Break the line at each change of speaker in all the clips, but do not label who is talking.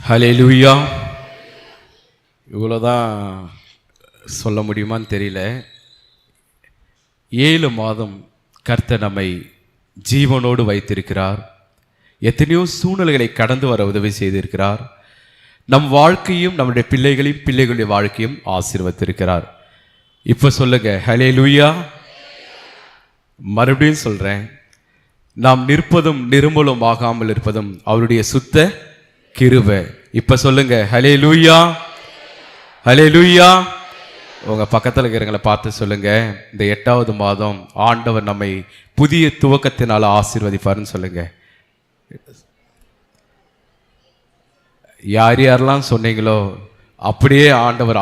ஹல்லேலூயா. இவ்வளோதான் சொல்ல முடியுமான்னு தெரியல. 7 மாதம் கர்த்தர் நம்மை ஜீவனோடு வைத்திருக்கிறார். எத்தனையோ சூழ்நிலைகளை கடந்து வர உதவி செய்திருக்கிறார். நம் வாழ்க்கையும் நம்முடைய பிள்ளைகளுடைய வாழ்க்கையும் ஆசீர்வதித்திருக்கிறார். இப்போ சொல்லுங்க ஹல்லேலூயா. மறுபடியும் சொல்கிறேன், நாம் நிற்பதும் நிர்மூலம் ஆகாமல் இருப்பதும் அவருடைய சுத்த கிருபை. இப்போ சொல்லுங்க ஹல்லேலூயா, ஹல்லேலூயா. உங்கள் பக்கத்தில் இருக்கிறவங்களை பார்த்து சொல்லுங்க, இந்த 8வது மாதம் ஆண்டவர் நம்மை புதிய துவக்கத்தினால் ஆசீர்வதிப்பார்னு சொல்லுங்க. யார் யாரெல்லாம் சொன்னீங்களோ அப்படியே ஆண்டவர்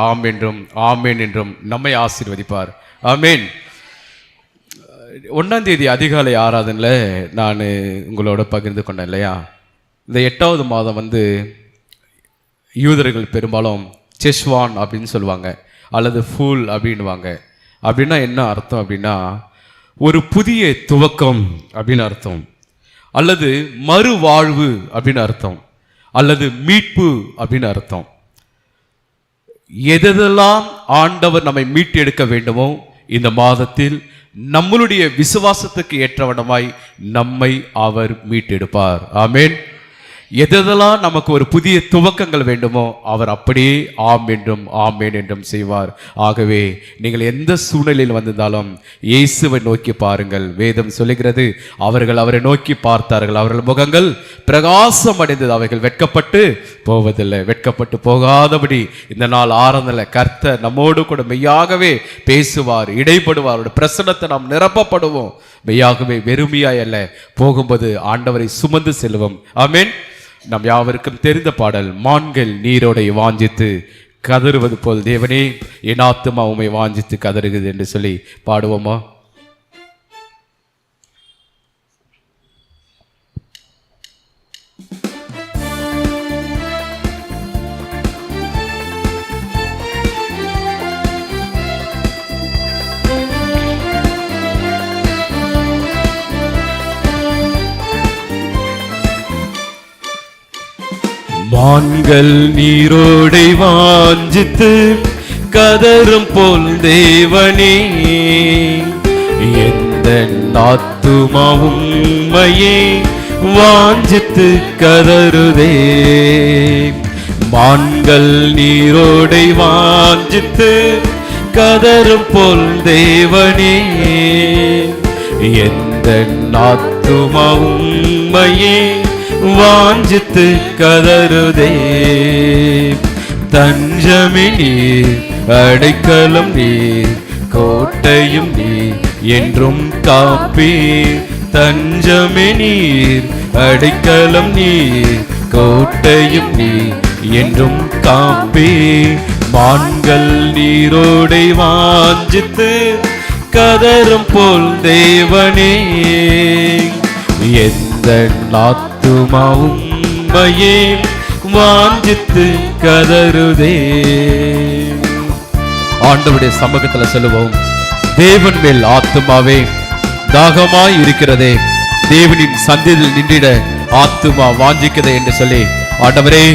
ஆமேன் என்றும் நம்மை ஆசீர்வதிப்பார். ஆமேன். 1ஆம் தேதி அதிகாலை ஆராதனையில் நான் உங்களோட பகிர்ந்து கொண்டேன் இல்லையா. இந்த 8வது மாதம் யூதர்கள் பெரும்பாலும் செஸ்வான் அப்படின்னு சொல்லுவாங்க, அல்லது ஃபூல் அப்படின்வாங்க. அப்படின்னா என்ன அர்த்தம் அப்படின்னா, ஒரு புதிய துவக்கம் அப்படின்னு அர்த்தம், அல்லது மறுவாழ்வு அப்படின்னு அர்த்தம், அல்லது மீட்பு அப்படின்னு அர்த்தம். எதெல்லாம் ஆண்டவர் நம்மை மீட்டு எடுக்க வேண்டுமோ இந்த மாதத்தில் நம்மளுடைய விசுவாசத்துக்கு ஏற்றவனமாய் நம்மை அவர் மீட்டெடுப்பார். ஆமேன். எதெல்லாம் நமக்கு ஒரு புதிய துவக்கங்கள் வேண்டுமோ அவர் அப்படியே ஆமேன் என்றும் செய்வார். ஆகவே நீங்கள் எந்த சூழ்நிலையில் வந்திருந்தாலும் இயேசுவை நோக்கி பாருங்கள். வேதம் சொல்லுகிறது, அவர்கள் அவரை நோக்கி பார்த்தார்கள், அவர்கள் முகங்கள் பிரகாசம் அடைந்தது, அவைகள் வெட்கப்பட்டு போவதில்லை. வெட்கப்பட்டு போகாதபடி இந்த நாள் ஆரம்பத்தில் கர்த்தர் நம்மோடு கூட மெய்யாகவே பேசுவார், இடைப்படுவார். அவருடைய பிரசன்னத்தை நாம் நிரப்பப்படுவோம். மெய்யாகவே வெறுமையாய் அல்ல, போகும்போது ஆண்டவரை சுமந்து செல்வோம். ஆமேன். நம் யாவருக்கும் தெரிந்த பாடல், மான்கள் நீரோடை வாஞ்சித்து கதறுவது போல் தேவனே என் ஆத்துமா உம்மை வாஞ்சித்து கதறுகிறது என்று சொல்லி பாடுவோமா? மான்கள் நீரோடை வாஞ்சித்து கதறும் போல் தேவனே எந்த ஆத்துமாவும் உம்மையே வாஞ்சித்து கதறுதே. மான்கள் நீரோடை வாஞ்சித்து கதறும் போல் தேவனே எந்த ஆத்துமாவும் உம்மையே வாஞ்சித்து கதறுதே. தஞ்சமே நீர், அடைக்கலம் நீர், கோட்டையும் நீர் என்றும் காப்பீர். தஞ்சமே நீர், அடைக்கலம் நீர், கோட்டையும் நீர் என்றும் காப்பீர். மான்கள் நீரோடை வாஞ்சித்து கதறும் போல் தேவனே எந்த ஆத்துமாவும் உம்மையே வாஞ்சித்து கதறுதே. ஆண்டவருடைய சமூகத்தில் சொல்லுவோம், தேவன் மேல் ஆத்துமாவே தாகமாய் இருக்கிறதே, தேவனின் சந்நிதியில் நின்றிட ஆத்துமா வாஞ்சிக்கிறதே என்று சொல்லி, ஆண்டவரே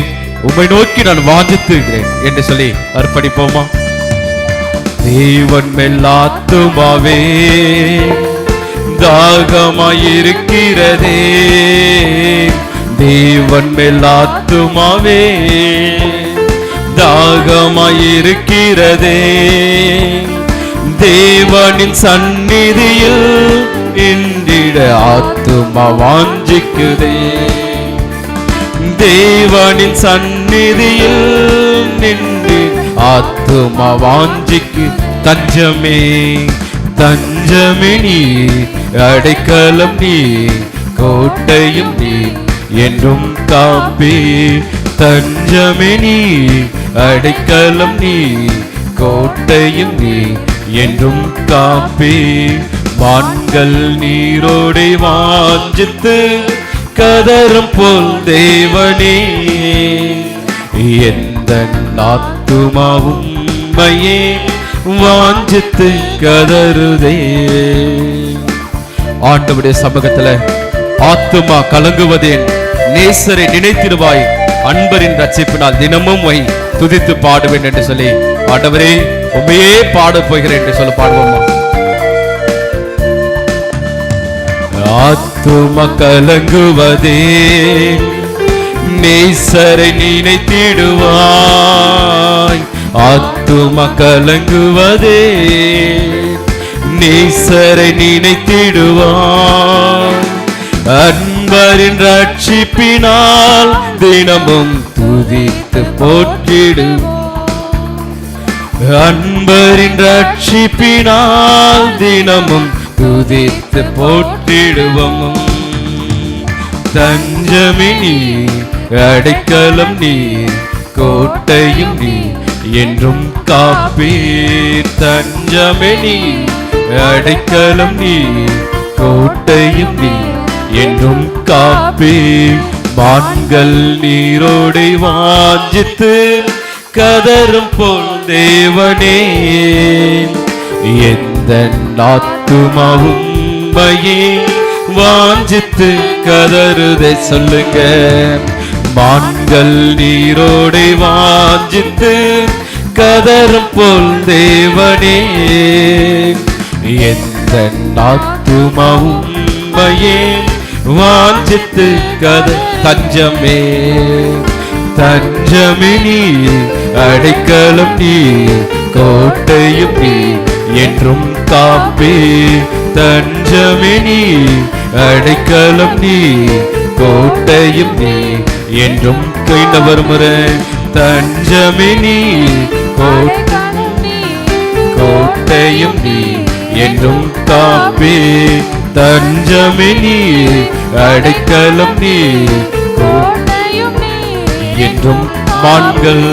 உம்மை நோக்கி நான் வாஞ்சித்து இருக்கிறேன் என்று சொல்லி அர்ப்பணிப்போமா? தேவன் மேல் ஆத்துமாவே தாகமாயிருக்கிறதே, தேவன் மேல் ஆத்துமாவே தாகமாயிருக்கிறதே. தேவனின் சந்நிதியில் நின்றிட ஆத்துமா வாஞ்சிக்குதே. தேவனின் சந்நிதியில் நின்று ஆத்துமா வாஞ்சிக்கு. தஞ்சமே தஞ்சமே நீர், அடைக்கலம் நீர், கோட்டையும் நீர் என்றும் காப்பீர். தஞ்சமே நீர், அடைக்கலம் நீர், கோட்டையும் நீர் என்றும் காப்பீர். மான்கள் நீரோடை வாஞ்சித்து கதறும் போல் தேவனே எந்த ஆத்துமாவும் உம்மையே வாஞ்சித்து கதறுதே. ஆண்டவருடைய சமூகத்துல ஆத்துமா கலங்குவதேன், நேசரை நினைத்திடுவாய், அன்பரின் ரட்சிப்பினால் தினமும் துதித்து பாடுவேன் என்று சொல்லி, ஆண்டவரே உண்மையே பாட போகிறேன் என்று சொல்ல பாடுவோமா? ஆத்தும கலங்குவதே நேசரை நினைத்திடுவாய். ஆத்தும கலங்குவதே நேசரை நினைத்திடுவாய். அன்பரின் ரட்சிப்பினால் தினமும் துதித்து போற்றிடு. அன்பரின் ரட்சிப்பினால் தினமும் துதித்து போற்றிடுவோம். தஞ்சமே நீர், அடைக்கலம் நீர், கோட்டையும் நீர், என்றும் காப்பீர். தஞ்சமே நீர், அடைக்கலம் நீர், கோட்டையும் நீர், என்றும் காப்பீர். மான்கள் நீரோடை வாஞ்சித்து கதரும் போல் தேவனே, எந்த ஆத்துமாவும் உம்மையே வாஞ்சித்து கதறுதை சொல்லுங்க. மான்கள் நீரோடை வாஞ்சித்து கதரும் போல் தேவனே, எந்த ஆத்துமாவும் உம்மையே வாஞ்சித்து தஞ்சமே தஞ்சமே நீர், அடைக்கலம் நீர், கோட்டையும் நீர், என்றும் காப்பீர். தஞ்சமே நீர், அடைக்கலம் நீர், கோட்டையும் நீர், என்றும் கைண்டவர் முறை. தஞ்சமே நீர், கோட்டையும் நீர், என்றும் காப்பீர். தஞ்சமே நீர், அடைக்கலம் நீர், என்றும் மான்கள்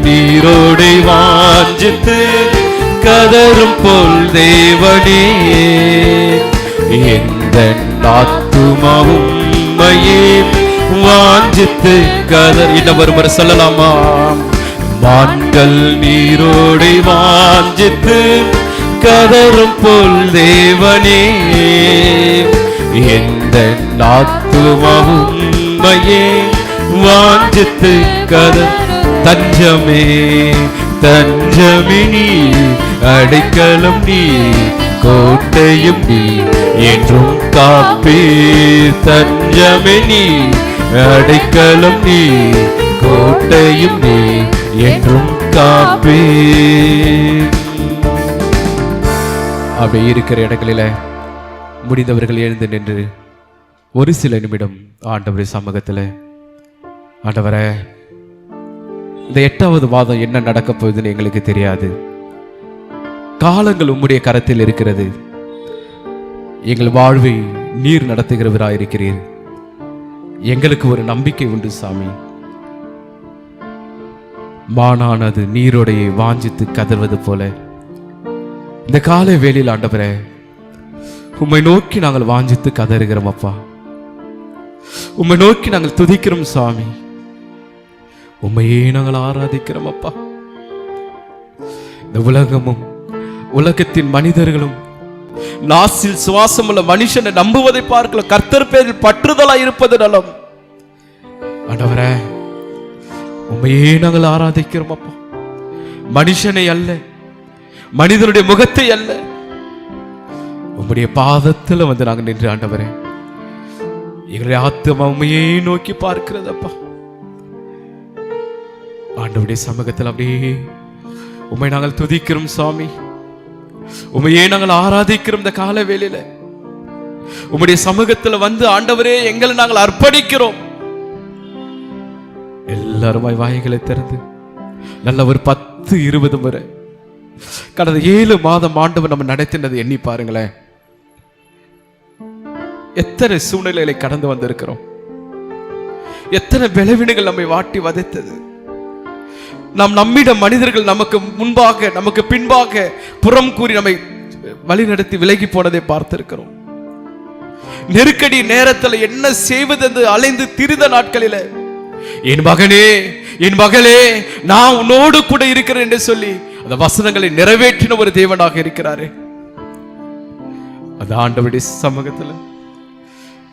நீரோடை வாஞ்சித்து கதரும் போல் தேவனே, எந்த ஆத்துமாவும் உம்மையே வாஞ்சித்து இன்னொரு முறை சொல்லலாமா? மான்கள் நீரோடை வாஞ்சித்து கதரும் போல் தேவனே, எந்த ஆத்துமாவும் உம்மையே வாஞ்சித்து தஞ்சமே தஞ்சமே நீர், அடைக்கலம் நீர், கோட்டையும் நீர், என்றும் காப்பீர். தஞ்சமே நீர், அடைக்கலம் நீர், கோட்டையும் நீர், என்றும் காப்பீர். அப்படி இருக்கிற இடங்களில முடிந்தவர்கள் எழுந்து நின்று ஒரு சில நிமிடம் ஆண்டவர் சமூகத்தில், ஆண்டவரே இந்த 8வது மாதம் என்ன நடக்க போகுதுன்னு எங்களுக்கு தெரியாது. காலங்கள் உம்முடைய கரத்தில் இருக்கிறது. எங்கள் வாழ்வை நீர் நடத்துகிறவராயிருக்கிறீர். எங்களுக்கு ஒரு நம்பிக்கை உண்டு சாமி. மானானது நீரோடையை வாஞ்சித்து கதறுவது போல இந்த கால வேளையில் ஆண்டவரே உம்மை நோக்கி நாங்கள் வாஞ்சித்து கதறுகிறோம் அப்பா. உம்மை நோக்கி நாங்கள் துதிக்கிறோம் சாமி. உம்மையே நாங்கள் ஆராதிக்கிறோம் அப்பா. இந்த உலகமும் உலகத்தின் மனிதர்களும் நாசில் சுவாசமுள்ள மனுஷனை நம்புவதை பார்க்கலாம். கர்த்தர் பேரில் பற்றுதலா இருப்பது நலம். ஆண்டவரே உம்மையே நாங்கள் ஆராதிக்கிறோம் அப்பா. மனுஷனை அல்ல, மனிதனுடைய முகத்தை அல்ல, உம்முடைய பாதத்தில் வந்து நாங்கள் நின்று ஆண்டவரே எங்களுடைய ஆத்மா உண்மையே நோக்கி பார்க்கிறது அப்பா. ஆண்டவருடைய சமூகத்தில் அப்படியே உண்மை நாங்கள் துதிக்கிறோம் சாமி. உண்மையே நாங்கள் ஆராதிக்கிறோம். இந்த கால வேளையில உம்முடைய சமூகத்தில் வந்து ஆண்டவரே எங்களை நாங்கள் அர்ப்பணிக்கிறோம். எல்லாருமாய் வாய்களை திறந்து நல்ல ஒரு 10-20 முறை கடந்த 7 மாதம் ஆண்டவர் நம்ம நடத்தினது எண்ணி பாருங்களேன். எத்தனை சூழ்நிலைகளை கடந்து வந்திருக்கிறோம். எத்தனை பலவீனங்கள் நம்மை வாட்டி வதைத்தது. நாம் நம்மிடம் மனிதர்கள் நமக்கு முன்பாக நமக்கு பின்பாக புறம் கூறி நம்மை வழிநடத்தி விலகி போனதை பார்த்திருக்கிறோம். நெருக்கடி நேரத்தில் என்ன செய்வது என்று அலைந்து திரிந்த நாட்களில என் மகனே என் மகளே நான் உன்னோடு கூட இருக்கிறேன் என்று சொல்லி அந்த வசனங்களை நிறைவேற்றின ஒரு தேவனாக இருக்கிறாரே. அந்த ஆண்டவருடைய சமூகத்தில்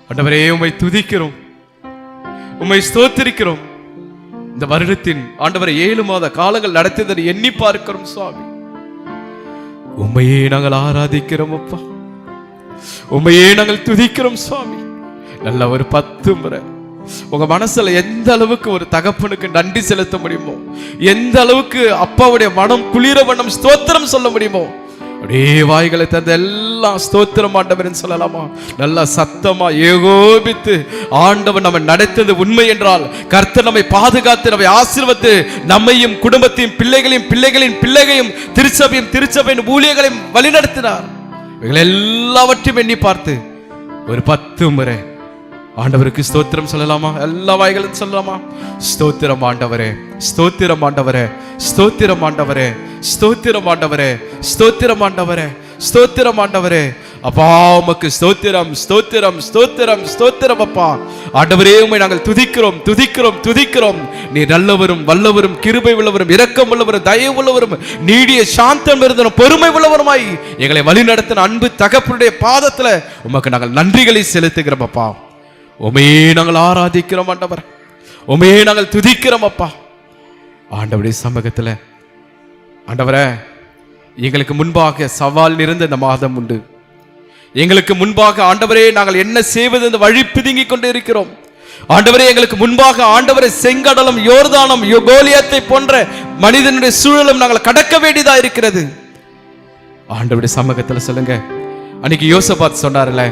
ஆண்டவரே உம்மை துதிக்கிறோம். உம்மை ஸ்தோத்திரிக்கிறோம். இந்த வருடத்தின் ஆண்டவரை 7 மாத காலங்கள் நடத்தியதை எண்ணி பார்க்கிறோம் சுவாமி. உம்மையே நாங்கள் ஆராதிக்கிறோம் அப்பா, உம்மையே நாங்கள் துதிக்கிறோம் சுவாமி. நல்ல ஒரு 10 முறை உங்க மனசுல எந்த அளவுக்கு ஒரு தகப்பனுக்கு நன்றி செலுத்த முடியுமோ, எந்த அளவுக்கு அப்பாவுடைய மனம் குளிர வண்ணம் ஸ்தோத்திரம் சொல்ல முடியுமோ, அப்படியே வாய்களை தந்த எல்லாம் ஸ்தோத்திரம் ஆண்டவர்னு சொல்லலாமா? நல்லா சத்தமா ஏகோபித்து ஆண்டவர் நம்ம நடத்தது உண்மை என்றால், கர்த்தர் நம்மை பாதுகாத்து நம்மை ஆசீர்வதித்து நம்மையும் குடும்பத்தையும் பிள்ளைகளையும் பிள்ளைகளின் பிள்ளைகளையும் திருச்சபையின் ஊழியர்களையும் வழிநடத்தினார். இவைகள் எல்லாவற்றையும் எண்ணி பார்த்து ஒரு 10 முறை ஆண்டவருக்கு ஸ்தோத்திரம் சொல்லலாமா? எல்லா வாய்களும் சொல்லலாமா? ஸ்தோத்திரம் ஆண்டவரே, ஸ்தோத்திரம் ஆண்டவரே, ஸ்தோத்திரம் ஆண்டவரே, ஸ்தோத்திரம் ஆண்டவரே, ஸ்தோத்திரம் ஆண்டவரே, ஸ்தோத்திரம் ஆண்டவரே. அப்பா உமக்கு ஸ்தோத்திரம், ஸ்தோத்திரம், ஸ்தோத்திரம், ஸ்தோத்திரம் அப்பா. ஆண்டவரே உம்மை நாங்கள் துதிக்கிறோம், துதிக்கிறோம், துதிக்கிறோம். நீ நல்லவரும் வல்லவரும் கிருபை உள்ளவரும் இரக்கம் உள்ளவரும் தயவு உள்ளவரும் நீடிய சாந்தம் இருந்தவரும் பொறுமை உள்ளவருமாய் எங்களை வழி நடத்தின அன்பு தகப்பனுடைய பாதத்துல உமக்கு நாங்கள் நன்றிகளை செலுத்துகிறோம் அப்பா. உமையே நாங்கள் ஆராதிக்கிறோம் ஆண்டவர், உமையே நாங்கள் துதிக்கிறோம் அப்பா. ஆண்டவருடைய சமூகத்துல ஆண்டவரே, எங்களுக்கு முன்பாக சவால் நிறைந்த இந்த மாதம் உண்டு. எங்களுக்கு முன்பாக ஆண்டவரே நாங்கள் என்ன செய்வது இந்த வழி பிதுங்கி கொண்டு இருக்கிறோம். ஆண்டவரே எங்களுக்கு முன்பாக ஆண்டவரே செங்கடலும் யோர்தானும் கோலியாத்தை போன்ற மனிதனுடைய சூழலும் நாங்கள் கடக்க வேண்டியதா இருக்கிறது. ஆண்டவருடைய சமூகத்துல சொல்லுங்க. அன்னைக்கு யோசபாத் சொன்னார்ல,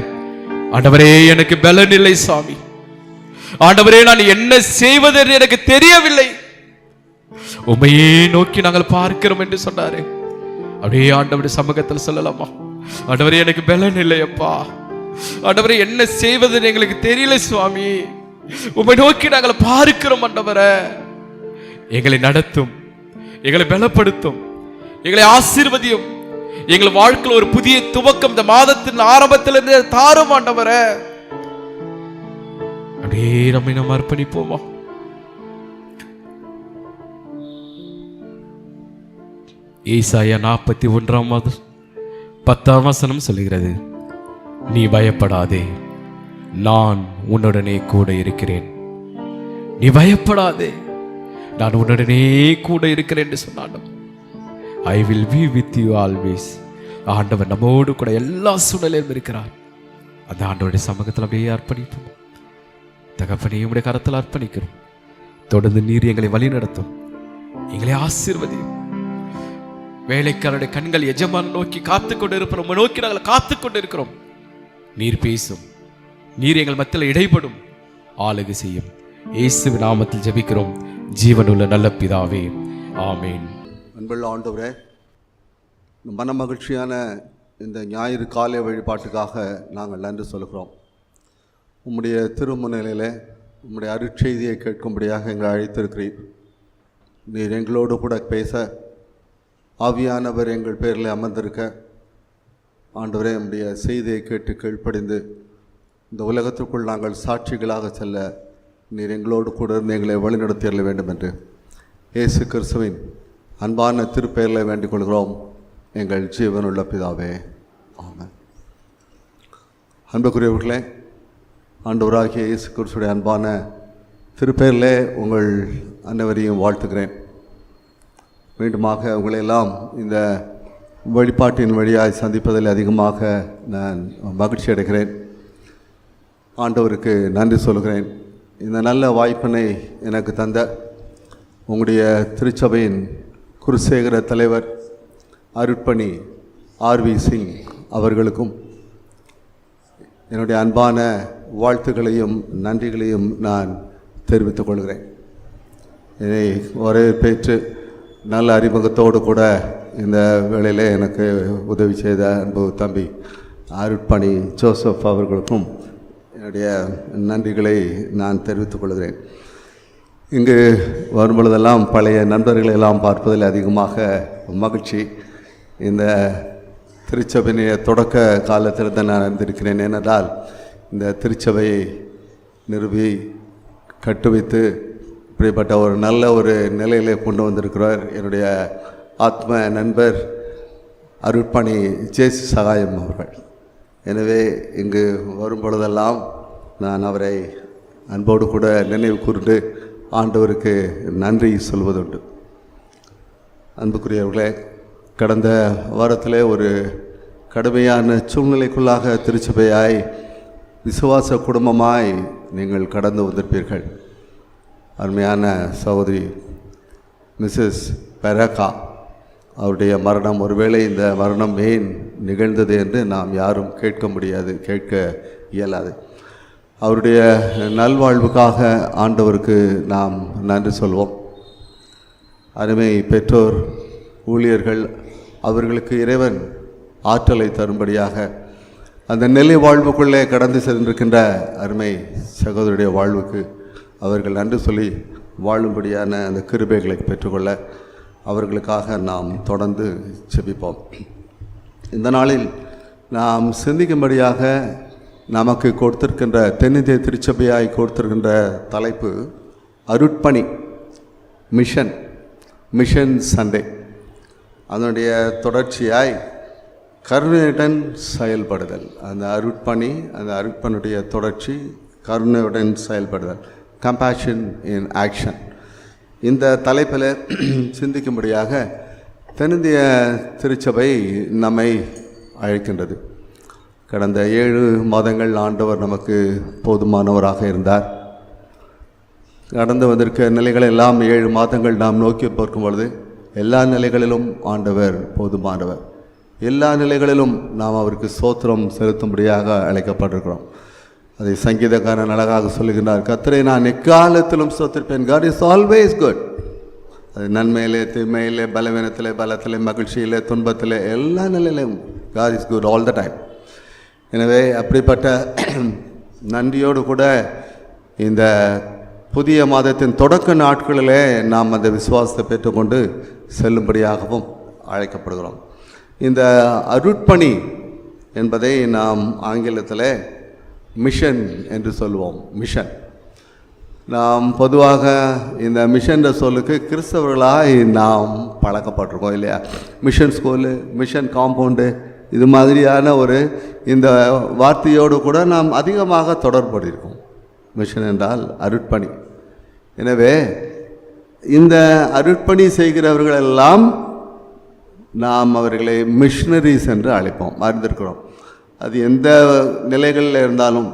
ஆண்டவரே எனக்கு பலன் இல்லை சாமி, ஆண்டவரே நான் என்ன செய்வது என்று எனக்கு தெரியவில்லை, உம்மையே நோக்கி நாங்கள் பார்க்கிறோம் என்று சொன்னாரு. அப்படியே ஆண்டவருடைய சமூகத்தில் சொல்லலாமா? ஆண்டவரே எனக்கு பலன் இல்லையப்பா, ஆண்டவரே என்ன செய்வது எங்களுக்கு தெரியல சுவாமி, உம்மை நோக்கி நாங்கள் பார்க்கிறோம் ஆண்டவரே. எங்களை நடத்தும், எங்களை பலப்படுத்தும், எங்களை ஆசீர்வதியும், எங்கள் வாழ்க்கையில் ஒரு புதிய துவக்கம் இந்த மாதத்தின் ஆரம்பத்திலிருந்து தாரும் ஆண்டவரே. அப்படியே நம்மை நம்ம அர்ப்பணிப்போமா? ஏசாயா 41:10 சொல்லுகிறது, நீ பயப்படாதே, நான் உன்னுடனே கூட இருக்கிறேன். நீ பயப்படாதே, நான் உன்னுடனே கூட இருக்கிறேன் என்று சொன்னான். I will be with you always. ஆண்டவர் நம்மோடு கூட எல்லா சூழலிலும் இருக்கிறார். அந்த ஆண்டவருடைய சமூகத்தில் அப்படியே அர்ப்பணிப்போம். தகப்பனையும் உடைய கரத்தில் அர்ப்பணிக்கிறோம். தொடர்ந்து நீர் எங்களை வழி நடத்தும், எங்களை ஆசீர்வதியும். வேலைக்காரருடைய கண்கள் எஜமான் நோக்கி காத்துக்கொண்டு இருப்போம், நோக்கி நாங்கள் காத்துக்கொண்டு இருக்கிறோம். நீர் பேசும், நீர் எங்கள் மத்தியில் இடைப்படும், ஆளுகை செய்யும். இயேசுவின் நாமத்தில் ஜெபிக்கிறோம் ஜீவனுள்ள நல்ல பிதாவே, ஆமேன்.
அன்புள்ள ஆண்டவரே, மன மகிழ்ச்சியான இந்த ஞாயிறு காலை வழிபாட்டுக்காக நாங்கள் நன்றி சொல்கிறோம். உம்முடைய திருமுன்னிலையில் உம்முடைய அருட்செய்தியை கேட்கும்படியாக எங்களை அழைத்திருக்கிறீர். நீர் எங்களோடு கூட பேச ஆவியானவர் எங்கள் பேரில் அமர்ந்திருக்க, ஆண்டவரே உம்முடைய செய்தியை கேட்டு கீழ்ப்படிந்து இந்த உலகத்திற்குள் நாங்கள் சாட்சிகளாக செல்ல நீர் எங்களோடு கூட இருந்து எங்களை வழிநடத்திட வேண்டும் என்று இயேசு கிறிஸ்துவின் அன்பான திருப்பெயரில் வேண்டிக் கொள்கிறோம் எங்கள் ஜீவனுள்ள பிதாவே, ஆமென். அன்புக்குரியவர்களே, ஆண்டவராகிய இயேசு கிறிஸ்துடைய அன்பான திருப்பெயரிலே உங்கள் அனைவரையும் வாழ்த்துகிறேன். மீண்டுமாக உங்களையெல்லாம் இந்த வழிபாட்டின் வழியாய் சந்திப்பதில் அதிகமாக நான் மகிழ்ச்சி அடைகிறேன். ஆண்டவருக்கு நன்றி சொல்கிறேன். இந்த நல்ல வாய்ப்பினை எனக்கு தந்த உங்களுடைய திருச்சபையின் குருசேகர தலைவர் அருட்பணி ஆர்வி சிங் அவர்களுக்கும் என்னுடைய அன்பான வாழ்த்துக்களையும் நன்றிகளையும் நான் தெரிவித்துக் கொள்கிறேன். என்னை வரவேற்பேற்று நல்ல அறிமுகத்தோடு கூட இந்த வேளையில் எனக்கு உதவி செய்த அன்பு தம்பி அருட்பணி ஜோசப் அவர்களுக்கும் என்னுடைய நன்றிகளை நான் தெரிவித்துக் கொள்கிறேன். இங்கு வரும்பொழுதெல்லாம் பழைய நண்பர்களை எல்லாம் பார்ப்பதில் அதிகமாக மகிழ்ச்சி. இந்த திருச்சபையினுடைய தொடக்க காலத்தில் தான் நான் இருந்திருக்கிறேன். ஏனென்றால் இந்த திருச்சபையை நிறுவி கட்டுவித்து இப்படிப்பட்ட ஒரு நல்ல ஒரு நிலையிலே கொண்டு வந்திருக்கிறார் என்னுடைய ஆத்ம நண்பர் அருட்பணி ஜேசி சகாயம் அவர்கள். எனவே இங்கு வரும்பொழுதெல்லாம் நான் அவரை அன்போடு கூட நினைவு கூர்ந்து ஆண்டவருக்கு நன்றி சொல்வதுண்டு. அன்புக்குரியவர்களே, கடந்த வாரத்தில் ஒரு கடுமையான சூழ்நிலைக்குள்ளாக திருச்சபையாய் விசுவாச குடும்பமாய் நீங்கள் கடந்து வந்திருப்பீர்கள். அருமையான சகோதரி மிஸ்ஸஸ் பெரகா அவருடைய மரணம், ஒருவேளை இந்த மரணம் ஏன் நிகழ்ந்தது என்று நாம் யாரும் கேட்க முடியாது, கேட்க இயலாது. அவருடைய நல்வாழ்வுக்காக ஆண்டவருக்கு நாம் நன்றி சொல்வோம். அருமை பெற்றோர், ஊழியர்கள், அவர்களுக்கு இறைவன் ஆற்றலை தரும்படியாக அந்த நிலை வாழ்வுக்குள்ளே கடந்து சென்றிருக்கின்ற அருமை சகோதரருடைய வாழ்வுக்கு அவர்கள் நன்றி சொல்லி வாழும்படியான அந்த கிருபைகளை பெற்றுக்கொள்ள அவர்களுக்காக நாம் தொடர்ந்து செபிப்போம். இந்த நாளில் நாம் சிந்திக்கும்படியாக நமக்கு கொடுத்திருக்கின்ற தென்னிந்திய திருச்சபையாய் கொடுத்திருக்கின்ற தலைப்பு அருட்பணி, மிஷன் சண்டே. அதனுடைய தொடர்ச்சியாய் கருணையுடன் செயல்படுதல். அந்த அருட்பணியுடைய தொடர்ச்சி கருணையுடன் செயல்படுதல், கம்பேஷன் இன் ஆக்ஷன். இந்த தலைப்பில் சிந்திக்கும்படியாக தென்னிந்திய திருச்சபை நம்மை அழைக்கின்றது. கடந்த 7 மாதங்கள் ஆண்டவர் நமக்கு போதுமானவராக இருந்தார். கடந்து வந்திருக்க நிலைகளை எல்லாம் 7 மாதங்கள் நாம் நோக்கி பார்க்கும் பொழுது எல்லா நிலைகளிலும் ஆண்டவர் போதுமானவர். எல்லா நிலைகளிலும் நாம் அவருக்கு ஸ்தோத்திரம் செலுத்தும்படியாக அழைக்கப்பட்டிருக்கிறோம். அதை சங்கீதக்காரன் அழகாக சொல்லுகின்றார், கர்த்தரை நான் எக்காலத்திலும் ஸ்தோத்திரிப்பேன். God is always good. அது நன்மையிலே, தீமையிலே, பலவீனத்திலே, பலத்திலே, மகிழ்ச்சியிலே, துன்பத்திலே, எல்லா நிலையிலும் God is good all the time. எனவே அப்படிப்பட்ட நன்றியோடு கூட இந்த புதிய மாதத்தின் தொடக்க நாட்களிலே நாம் அந்த விசுவாசத்தை பெற்றுக்கொண்டு செல்லும்படியாகவும் அழைக்கப்படுகிறோம். இந்த அருட்பணி என்பதை நாம் ஆங்கிலத்தில் மிஷன் என்று சொல்லுவோம். மிஷன், நாம் பொதுவாக இந்த மிஷன் சொல்லுக்கு கிறிஸ்தவர்களாக நாம் பழக்கப்பட்டிருக்கோம் இல்லையா? மிஷன் ஸ்கூலு, மிஷன் காம்பவுண்டு, இது மாதிரியான இந்த வார்த்தையோடு கூட நாம் அதிகமாக தொடர்புடையிருக்கோம். மிஷன் என்றால் அருட்பணி. எனவே இந்த அருட்பணி செய்கிறவர்களெல்லாம் நாம் அவர்களை மிஷனரிஸ் என்று அழைப்போம், அறிந்திருக்கிறோம். அது எந்த நிலைகளில் இருந்தாலும்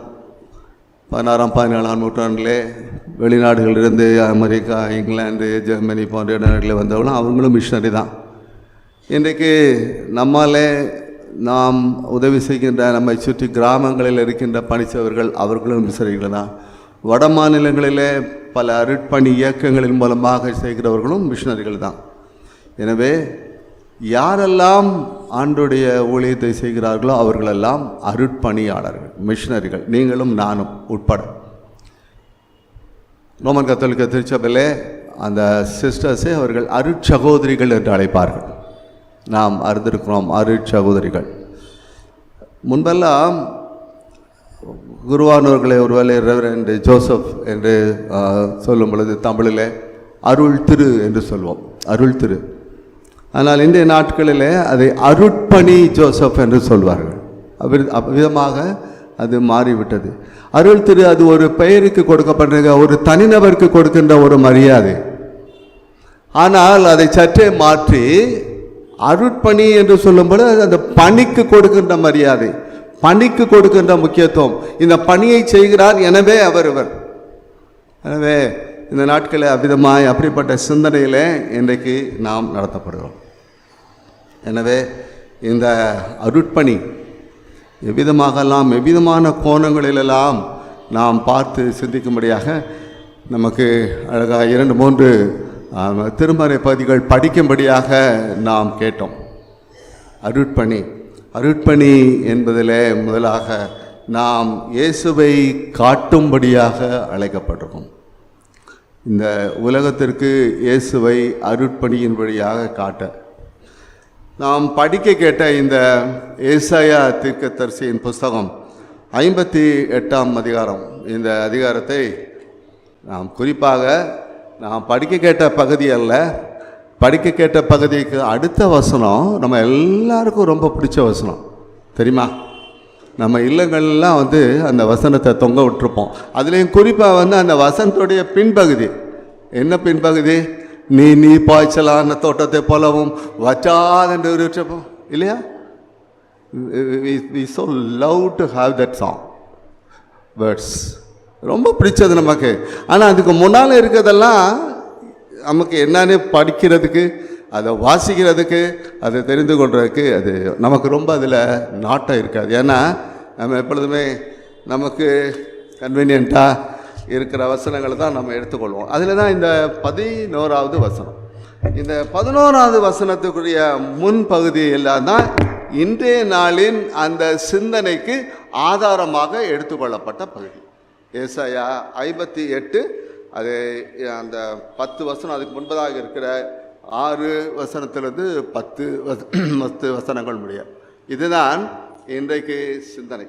16ஆம் 17ஆம் நூற்றாண்டிலே வெளிநாடுகளிலிருந்து அமெரிக்கா, இங்கிலாந்து, ஜெர்மனி போன்ற நாடுகளில் வந்தவங்களும் அவங்களும் மிஷனரி தான். இன்றைக்கு நம்மாலே நாம் உதவி செய்கின்ற நம்மை சுற்றி கிராமங்களில் இருக்கின்ற பணிச்சவர்கள் அவர்களும் மிஷனரிகள் தான். வட மாநிலங்களிலே பல அருட்பணி இயக்கங்களின் மூலமாக செய்கிறவர்களும் மிஷனரிகள் தான். எனவே யாரெல்லாம் ஆண்டுடைய ஊழியத்தை செய்கிறார்களோ அவர்களெல்லாம் அருட்பணியாளர்கள், மிஷனரிகள், நீங்களும் நானும் உட்பட. ரோமன் கத்தோலிக்க திருச்சபையிலே அந்த சிஸ்டர்ஸை அவர்கள் அருட்சகோதரிகள் என்று அழைப்பார்கள். நாம் அறிந்திருக்கிறோம் அருட்சகோதரிகள். முன்பெல்லாம் குருவானவர்களை ஒருவேளை ரெவரண்ட் ஜோசப் என்று சொல்லும் பொழுது தமிழில் அருள் திரு என்று சொல்வோம், அருள் திரு. ஆனால் இன்றைய நாட்களிலே அதை அருட்பணி ஜோசப் என்று சொல்வார்கள். விதமாக அது மாறிவிட்டது. அருள் திரு அது ஒரு பெயருக்கு கொடுக்கப்படுற, ஒரு தனிநபருக்கு கொடுக்கின்ற ஒரு மரியாதை. ஆனால் அதை சற்றே மாற்றி அருட்பணி என்று சொல்லும்போது அந்த பணிக்கு கொடுக்கின்ற மரியாதை, பணிக்கு கொடுக்கின்ற முக்கியத்துவம். இந்த பணியை செய்கிறார், எனவே அவர் இவர். எனவே இந்த நாட்களில் அவ்விதமாய் அப்படிப்பட்ட சிந்தனையில் இன்றைக்கு நாம் நடத்தப்படுகிறோம். எனவே இந்த அருட்பணி எவ்விதமாகலாம், எவ்விதமான கோணங்களிலெல்லாம் நாம் பார்த்து சிந்திக்கும்படியாக நமக்கு அழகாக 2-3 திருமறை பகுதிகள் படிக்கும்படியாக நாம் கேட்டோம். அருட்பணி என்பதில் முதலாக நாம் இயேசுவை காட்டும்படியாக அழைக்கப்பட்டிருக்கோம். இந்த உலகத்திற்கு இயேசுவை அருட்பணியின் வழியாக காட்ட நாம் படிக்க கேட்ட இந்த ஏசாயா தீர்க்கதரிசியின் புஸ்தகம் 58ஆம் அதிகாரம். இந்த அதிகாரத்தை நாம் குறிப்பாக நாம் படிக்க கேட்ட பகுதி அல்ல, படிக்க கேட்ட பகுதிக்கு அடுத்த வசனம் நம்ம எல்லாருக்கும் ரொம்ப பிடிச்ச வசனம் தெரியுமா? நம்ம இல்லங்கள்லாம் வந்து அந்த வசனத்தை தொங்க விட்டுருப்போம். அதுலேயும் குறிப்பாக வந்து அந்த வசனத்துடைய பின்பகுதி என்ன பின்பகுதி? நீ பாய்ச்சலான தோட்டத்தை போலவும் வற்றாத நிறுத்தப்போ இல்லையா? we so love to have that song words. ரொம்ப பிடிச்சது நமக்கு. ஆனால் அதுக்கு முன்னால் இருக்கிறதெல்லாம் நமக்கு என்னன்னு படிக்கிறதுக்கு, அதை வாசிக்கிறதுக்கு, அதை தெரிந்து கொள்றதுக்கு அது நமக்கு ரொம்ப அதில் நாட்டம் இருக்காது. ஏன்னா நம்ம எப்பொழுதுமே நமக்கு கன்வீனியண்ட்டாக இருக்கிற வசனங்களை தான் நம்ம எடுத்துக்கொள்வோம். அதில் தான் இந்த 11வது வசனம். இந்த 11வது வசனத்துக்குரிய முன்பகுதி எல்லாம் தான் இன்றைய நாளின் அந்த சிந்தனைக்கு ஆதாரமாக எடுத்துக்கொள்ளப்பட்ட பகுதி. ஏசாயா 58 அது அந்த 10 வசனம், அதுக்கு முன்பதாக இருக்கிற 6 வசனத்திலிருந்து 10 வசனங்கள் முடிய இதுதான் இன்றைக்கு சிந்தனை.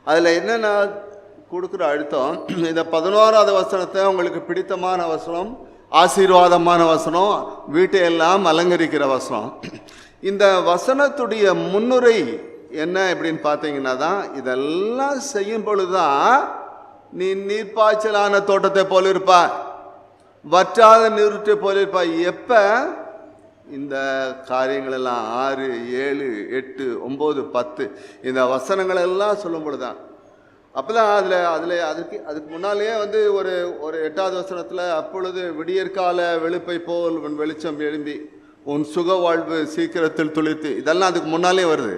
அதில் என்னென்ன கொடுக்குற அழுத்தம், இந்த 11வது வசனத்தை உங்களுக்கு பிடித்தமான வசனம், ஆசீர்வாதமான வசனம், வீட்டையெல்லாம் அலங்கரிக்கிற வசனம். இந்த வசனத்துடைய முன்னுரை என்ன எப்படின்னு பார்த்தீங்கன்னா தான், இதெல்லாம் செய்யும் பொழுதுதான் நீ நீர்ப்பாய்ச்சலான தோட்டத்தை போல இருப்பாய், வற்றாத நீருற்றை போல இருப்பாய். எப்போ இந்த காரியங்கள் எல்லாம் 6, 7, 8, 9, 10 இந்த வசனங்கள் எல்லாம் சொல்லும் பொழுதுதான். அப்போ தான் அதுக்கு முன்னாலேயே வந்து ஒரு 8வது வசனத்தில், அப்பொழுது விடியற்கால வெளுப்பை போல் உன் வெளிச்சம் எழும்பி உன் சுக வாழ்வு சீக்கிரத்தில் துளிர்த்து, இதெல்லாம் அதுக்கு முன்னாலே வருது.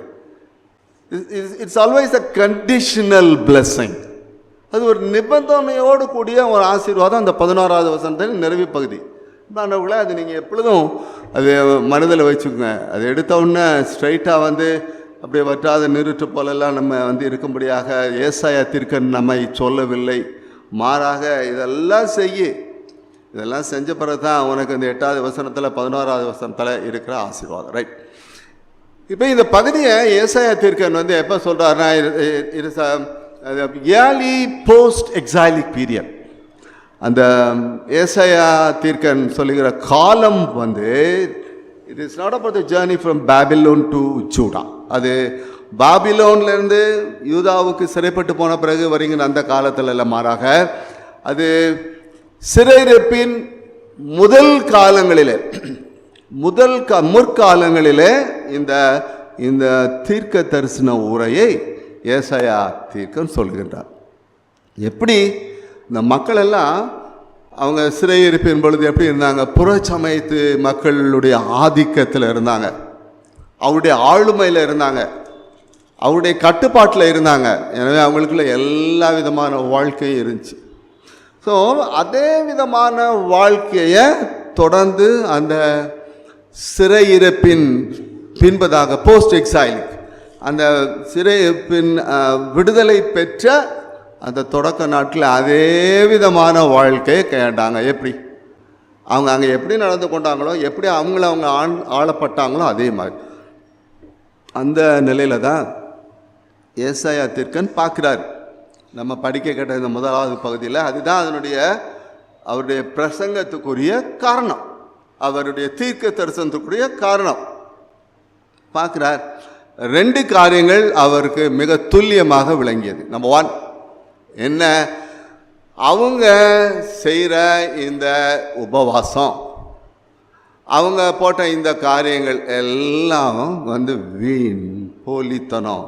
It's always a conditional blessing. அது ஒரு நிபந்தனையோடு கூடிய ஒரு ஆசீர்வாதம். அந்த 11வது வசனத்தின் நிறைவு பகுதி மாணவர்களே, அது நீங்கள் எப்பொழுதும் அது மனதில் வச்சுக்கோங்க. அது எடுத்த உடனே ஸ்ட்ரைட்டாக வந்து அப்படியே வற்றாத நீருற்று போலெல்லாம் நம்ம வந்து இருக்கும்படியாக ஏசாயா தீர்க்கன் நம்மை சொல்லவில்லை. மாறாக இதெல்லாம் செஞ்ச பிறகு தான் உனக்கு இந்த 8வது வசனத்தில் 11வது வசனத்தில் இருக்கிற ஆசீர்வாதம். ரைட். இப்போ இந்த பகுதியை ஏசாயா தீர்க்கன் வந்து எப்போ சொல்கிறாருன்னா, ஏர்லி போஸ்ட் எக்ஸைலிக் பீரியட். அந்த ஏசாயா தீர்க்கன் சொல்லுகிற காலம் வந்து it is not about the journey from Babylon to Judah. அது பாபிலோன்லேருந்து யூதாவுக்கு சிறைப்பட்டு போன பிறகு வருகிற அந்த காலத்தில் இல்லை, மாறாக அது சிறையிருப்பின் முற்காலங்களிலே இந்த தீர்க்க தரிசன உரையை ஏசாயா தீர்க்கன் சொல்கின்றார். எப்படி இந்த மக்கள் எல்லாம் அவங்க சிறையிருப்பின் பொழுது எப்படி இருந்தாங்க? புறச்சமயத்து மக்களுடைய ஆதிக்கத்தில் இருந்தாங்க, அவருடைய ஆளுமையில் இருந்தாங்க, அவருடைய கட்டுப்பாட்டில் இருந்தாங்க. எனவே அவங்களுக்குள்ள எல்லா விதமான வாழ்க்கையும் இருந்துச்சு. ஸோ அதே விதமான வாழ்க்கையை தொடர்ந்து அந்த சிறையிருப்பின் பின்பதாக போஸ்ட் எக்ஸைலிக் அந்த சிறையிருப்பின் விடுதலை பெற்ற அந்த தொடக்க நாட்டில் அதே விதமான வாழ்க்கையை கேட்டாங்க. எப்படி அவங்க அங்கே எப்படி நடந்து கொண்டாங்களோ, எப்படி அவங்க ஆளப்பட்டாங்களோ அதே மாதிரி அந்த நிலையில தான் ஏசாயா தீர்க்கன் பார்க்குறார். நம்ம படிக்க கேட்ட இந்த 1வது பகுதியில் அதுதான் அவருடைய பிரசங்கத்துக்குரிய காரணம், அவருடைய தீர்க்க தரிசனத்துக்குரிய காரணம். பார்க்குறார். 2 காரியங்கள் அவருக்கு மிக துல்லியமாக விளங்கியது. நம்பர் 1 என்ன? அவங்க செய்கிற இந்த உபவாசம், அவங்க போட்ட இந்த காரியங்கள் எல்லாம் வந்து வீண் போலித்தனம்,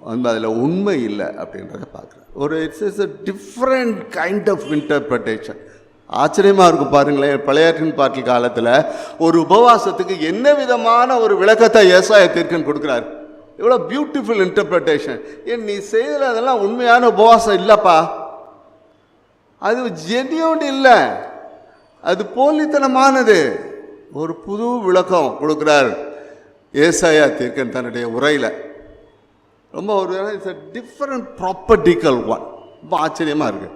வந்து அதில் உண்மை இல்லை அப்படின்றத பார்க்குறேன். It's a different kind of interpretation. ஆச்சரியமாக இருக்கும் பாருங்களேன். பழையாற்றின் பாட்டில் காலத்தில் ஒரு உபவாசத்துக்கு என்ன விதமான ஒரு விளக்கத்தை ஏசாயா தீர்க்கன் கொடுக்குறாரு. எவ்வளோ பியூட்டிஃபுல் இன்டர்பிரட்டேஷன். ஏன் நீ செய்கிற அதெல்லாம் உண்மையான உபவாசம் இல்லைப்பா, அது ஜென்யூன் இல்லை, அது போலித்தனமானது. ஒரு புது விளக்கம் கொடுக்குறார் ஏசாயா தீர்க்கன் தன்னுடைய உரையில். ரொம்ப ஒரு it's a different propertical one. ரொம்ப ஆச்சரியமாக இருக்கு.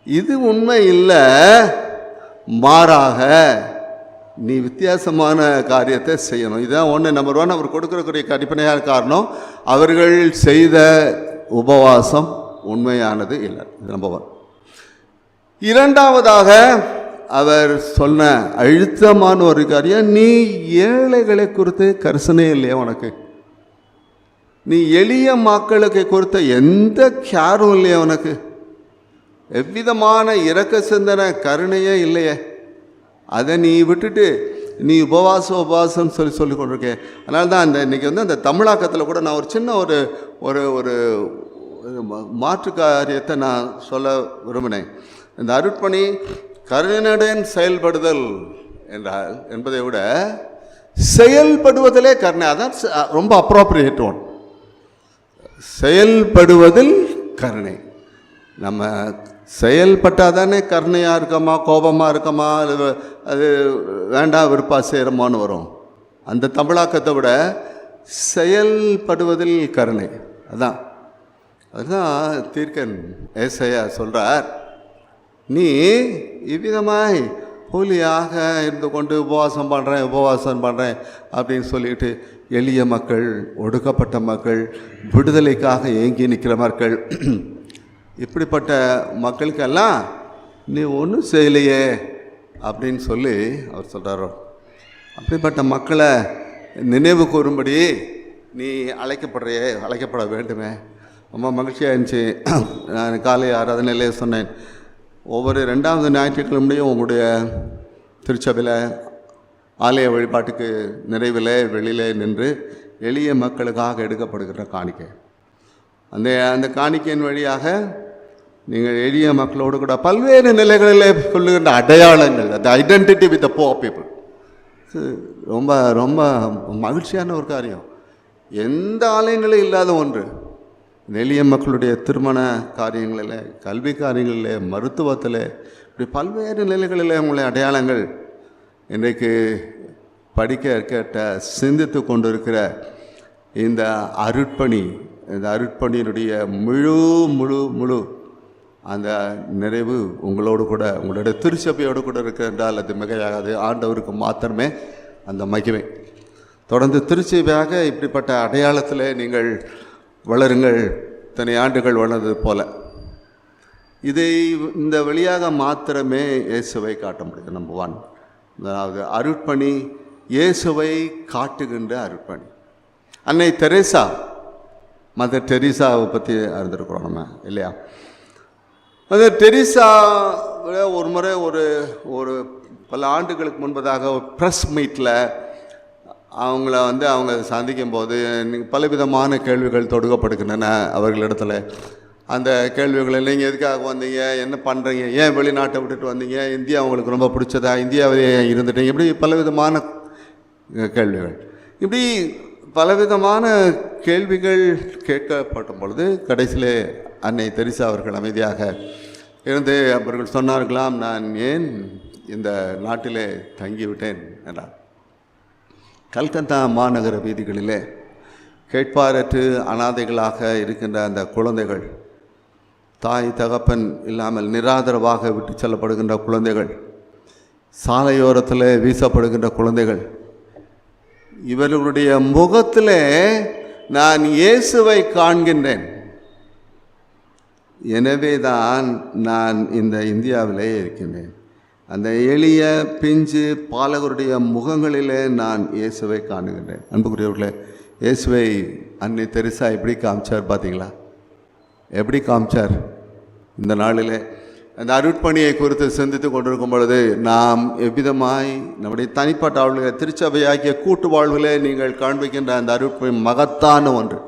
இது உண்மை இல்லை, மாறாக நீ வித்தியாசமான காரியத்தை செய்யணும். இதுதான் நம்பர் 1 அவர் கொடுக்கக்கூடிய அடிப்படையான காரணம். அவர்கள் செய்த உபவாசம் உண்மையானது இல்லை. இது நம்பர் 1. 2வதாக அவர் சொன்ன அழுத்தமான ஒரு காரியம், நீ ஏழைகளை குறித்து கரிசனை இல்லையா உனக்கு? நீ எளிய மக்களுக்கு கொடுத்த எந்த கேரும் இல்லையே, உனக்கு எவ்விதமான இரக்க சிந்தனை கருணையே இல்லையே. அதை நீ விட்டுட்டு நீ உபவாசம் சொல்லி கொண்டிருக்கேன். அதனால தான் இன்றைக்கி அந்த தமிழாக்கத்தில் கூட நான் ஒரு சின்ன ஒரு ஒரு ஒரு மாற்று காரியத்தை நான் சொல்ல விரும்பினேன். இந்த அருட்பணி கருணையுடன் செயல்படுதல் என்றால் என்பதை விட செயல்படுவதிலே கருணை, அதான் ரொம்ப அப்ராப்ரியேட் ஒன். செயல்படுவதில் கருணை. நம்ம செயல்பட்டால் தானே கருணையாக இருக்கமா, கோபமாக இருக்கமா, அது வேண்டாம் விருப்பா செய்கிறோமான்னு வரும். அந்த தமிழாக்கத்தை விட செயல்படுவதில் கருணை. அதுதான் தீர்க்கன் ஏசாயா சொல்கிறார், நீ இவ்விதமாய் போலியாக இருந்து கொண்டு உபவாசம் பண்ணுறேன் அப்படின்னு சொல்லிட்டு எளிய மக்கள், ஒடுக்கப்பட்ட மக்கள், விடுதலைக்காக ஏங்கி நிற்கிற மக்கள், இப்படிப்பட்ட மக்களுக்கெல்லாம் நீ ஒன்றும் செய்யலையே அப்படின்னு சொல்லி அவர் சொல்கிறாரோ. அப்படிப்பட்ட மக்களை நினைவு கூறும்படி நீ அழைக்கப்பட வேண்டுமே. ரொம்ப மகிழ்ச்சியாக இருந்துச்சு. நான் காலை ஆராதனையிலே சொன்னேன், ஒவ்வொரு 2வது ஞாயிற்றுக்கிழமையும் உங்களுடைய திருச்சபையில் ஆலய வழிபாட்டுக்கு நிறைவில் வெளியிலே நின்று எளிய மக்களுக்காக எடுக்கப்படுகிற காணிக்கை, அந்த காணிக்கையின் வழியாக நீங்கள் எளிய மக்களோடு கூட பல்வேறு நிலைகளில் சொல்லுகின்ற அடையாளங்கள், அந்த identity with the poor people, ரொம்ப ரொம்ப மகிழ்ச்சியான ஒரு காரியம். எந்த ஆலயங்களும் இல்லாத ஒன்று. எளிய மக்களுடைய திருமண காரியங்களில், கல்வி காரியங்களில், மருத்துவத்தில், இப்படி பல்வேறு நிலைகளில் உங்களுடைய அடையாளங்கள் இன்றைக்கு கேட்ட சிந்தித்து கொண்டிருக்கிற இந்த அருட்பணியினுடைய முழு அந்த நிறைவு உங்களோடு கூட, உங்களுடைய திருச்சபையோடு கூட இருக்கின்றால் அது மிகையாகாது. ஆண்டவருக்கு மாத்திரமே அந்த மகிமை. தொடர்ந்து திருச்சபையாக இப்படிப்பட்ட அடையாளத்தில் நீங்கள் வளருங்கள். இத்தனை ஆண்டுகள் வளர்ந்தது போல இந்த வழியாக மாத்திரமே இயேசுவை காட்ட முடியும். நம்பர் 1, அதாவது அருட்பணி இயேசுவை காட்டுகின்ற அருட்பணி. அன்னை தெரேசா, மதர் தெரேசாவை பற்றி அறிந்திருக்கிறோம் நம்ம இல்லையா? மதர் தெரேசா ஒரு முறை ஒரு பல ஆண்டுகளுக்கு முன்பதாக ஒரு ப்ரெஸ் மீட்டில் அவங்க சந்திக்கும் போது பலவிதமான கேள்விகள் தொடுக்கப்படுகின்றன அவர்களிடத்தில். அந்த கேள்விகளில் நீங்கள் எதுக்காக வந்தீங்க, என்ன பண்ணுறீங்க, ஏன் வெளிநாட்டை விட்டுட்டு வந்தீங்க, இந்தியா அவங்களுக்கு ரொம்ப பிடிச்சதா, இந்தியாவிலே இருந்துட்டீங்க, இப்படி பலவிதமான கேள்விகள். இப்படி பலவிதமான கேள்விகள் கேட்கப்படும் பொழுது கடைசியிலே அன்னை தெரேசா அவர்கள் அமைதியாக இருந்து அவர்கள் சொன்னார்களாம், நான் ஏன் இந்த நாட்டிலே தங்கிவிட்டேன் என்றார். கல்கத்தா மாநகர வீதிகளிலே கேட்பாரற்று அனாதைகளாக இருக்கின்ற அந்த குழந்தைகள், தாய் தகப்பன் இல்லாமல் நிராதரவாக விட்டு செல்லப்படுகின்ற குழந்தைகள், சாலையோரத்தில் வீசப்படுகின்ற குழந்தைகள், இவர்களுடைய முகத்தில் நான் இயேசுவை காண்கின்றேன். எனவே தான் நான் இந்த இந்தியாவிலே இருக்கின்றேன். அந்த எளிய பிஞ்சு பாலகருடைய முகங்களிலே நான் இயேசுவை காணுகின்றேன். அன்புக்குரியவர்களே, இயேசுவை அன்னை தெரேசா எப்படி காமிச்சார் பார்த்தீங்களா? எப்படி காமிச்சார்? இந்த நாளிலே அந்த அருட்பணியை குறித்து சிந்தித்து கொண்டிருக்கும் பொழுது நாம் எவ்விதமாய் நம்முடைய தனிப்பட்ட வாழ்வில், திருச்சபையாகிய கூட்டு வாழ்விலே நீங்கள் காண்பிக்கின்ற அந்த அருட்பணி மகத்தான ஒன்று.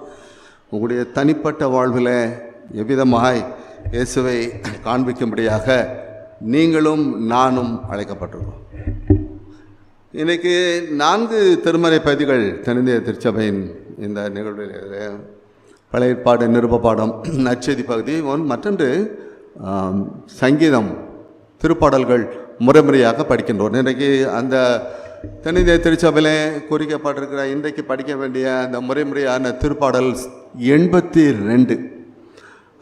உங்களுடைய தனிப்பட்ட வாழ்வில் எவ்விதமாய் இயேசுவை காண்பிக்கும்படியாக நீங்களும் நானும் அழைக்கப்பட்டிருக்கோம். இன்றைக்கு 4 திருமறை பகுதிகள் தென்னிந்திய திருச்சபையின் இந்த நிகழ்வில் பழைய ஏற்பாடு நிருப பாடம், நற்செய்தி பகுதி மற்றொன்று சங்கீதம், திருப்பாடல்கள் முறையாக படிக்கின்றோம். இன்றைக்கு அந்த தென்னிந்திய திருச்சபையிலே குறிக்கப்பட்டிருக்கிற இன்றைக்கு படிக்க வேண்டிய அந்த முறையான திருப்பாடல் 82.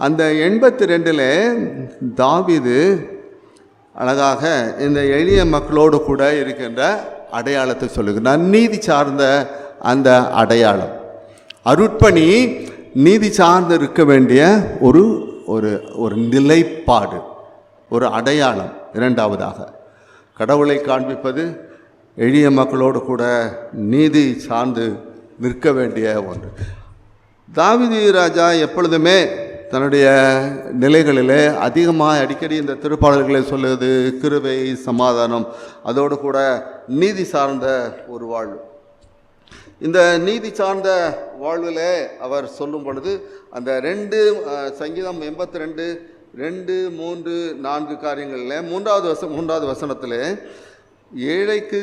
அந்த 82ல் தாவீது அழகாக இந்த எளிய மக்களோடு கூட இருக்கின்ற அடையாளத்தை சொல்லுகிறார். நீதி சார்ந்த அந்த அடையாளம், அருட்பணி நீதி சார்ந்து இருக்க வேண்டிய ஒரு ஒரு நிலைப்பாடு, ஒரு அடையாளம். 2வதாக கடவுளை காண்பிப்பது எளிய மக்களோடு கூட நீதி சார்ந்து நிற்க வேண்டிய ஒன்று. தாவீது ராஜா எப்பொழுதுமே தன்னுடைய நிலைகளிலே அதிகமாக அடிக்கடி இந்த திருப்பாடல்களை சொல்லுவது கிருபை, சமாதானம், அதோடு கூட நீதி சார்ந்த ஒரு வாழ்வு. இந்த நீதி சார்ந்த வாழ்வில் அவர் சொல்லும் பொழுது அந்த சங்கீதம் 82 2, 3, 4 காரியங்களில் மூன்றாவது வசனத்தில் ஏழைக்கு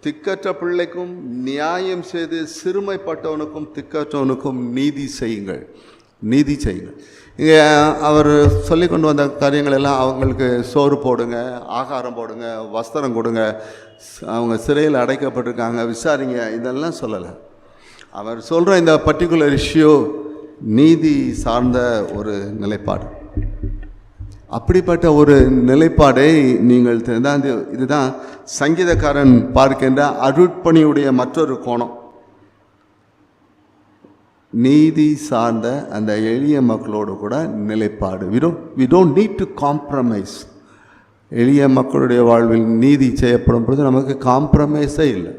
திக்கற்ற பிள்ளைக்கும் நியாயம் செய்து சிறுமைப்பட்டவனுக்கும் திக்கற்றவனுக்கும் நீதி செய்யுங்கள். இங்கே அவர் சொல்லி கொண்டு வந்த காரியங்கள் எல்லாம் அவங்களுக்கு சோறு போடுங்க, ஆகாரம் போடுங்க, வஸ்திரம் கொடுங்க, அவங்க சிறையில் அடைக்கப்பட்டிருக்காங்க விசாரிங்க, இதெல்லாம் சொல்லலை. அவர் சொல்கிற இந்த பர்டிகுலர் இஷ்யூ நீதி சார்ந்த ஒரு நிலைப்பாடு. அப்படிப்பட்ட ஒரு நிலைப்பாடை நீங்கள் இதுதான் சங்கீதக்காரன் பார்க்கின்ற அருட்பணியுடைய மற்றொரு கோணம். நீதி சார்ந்த அந்த எளிய மக்களோடு கூட நிலைப்பாடு. we don't need to compromise. எளிய மக்களுடைய வாழ்வில் நீதி செய்யப்படும் பொழுது நமக்கு காம்ப்ரமைஸே இல்லை.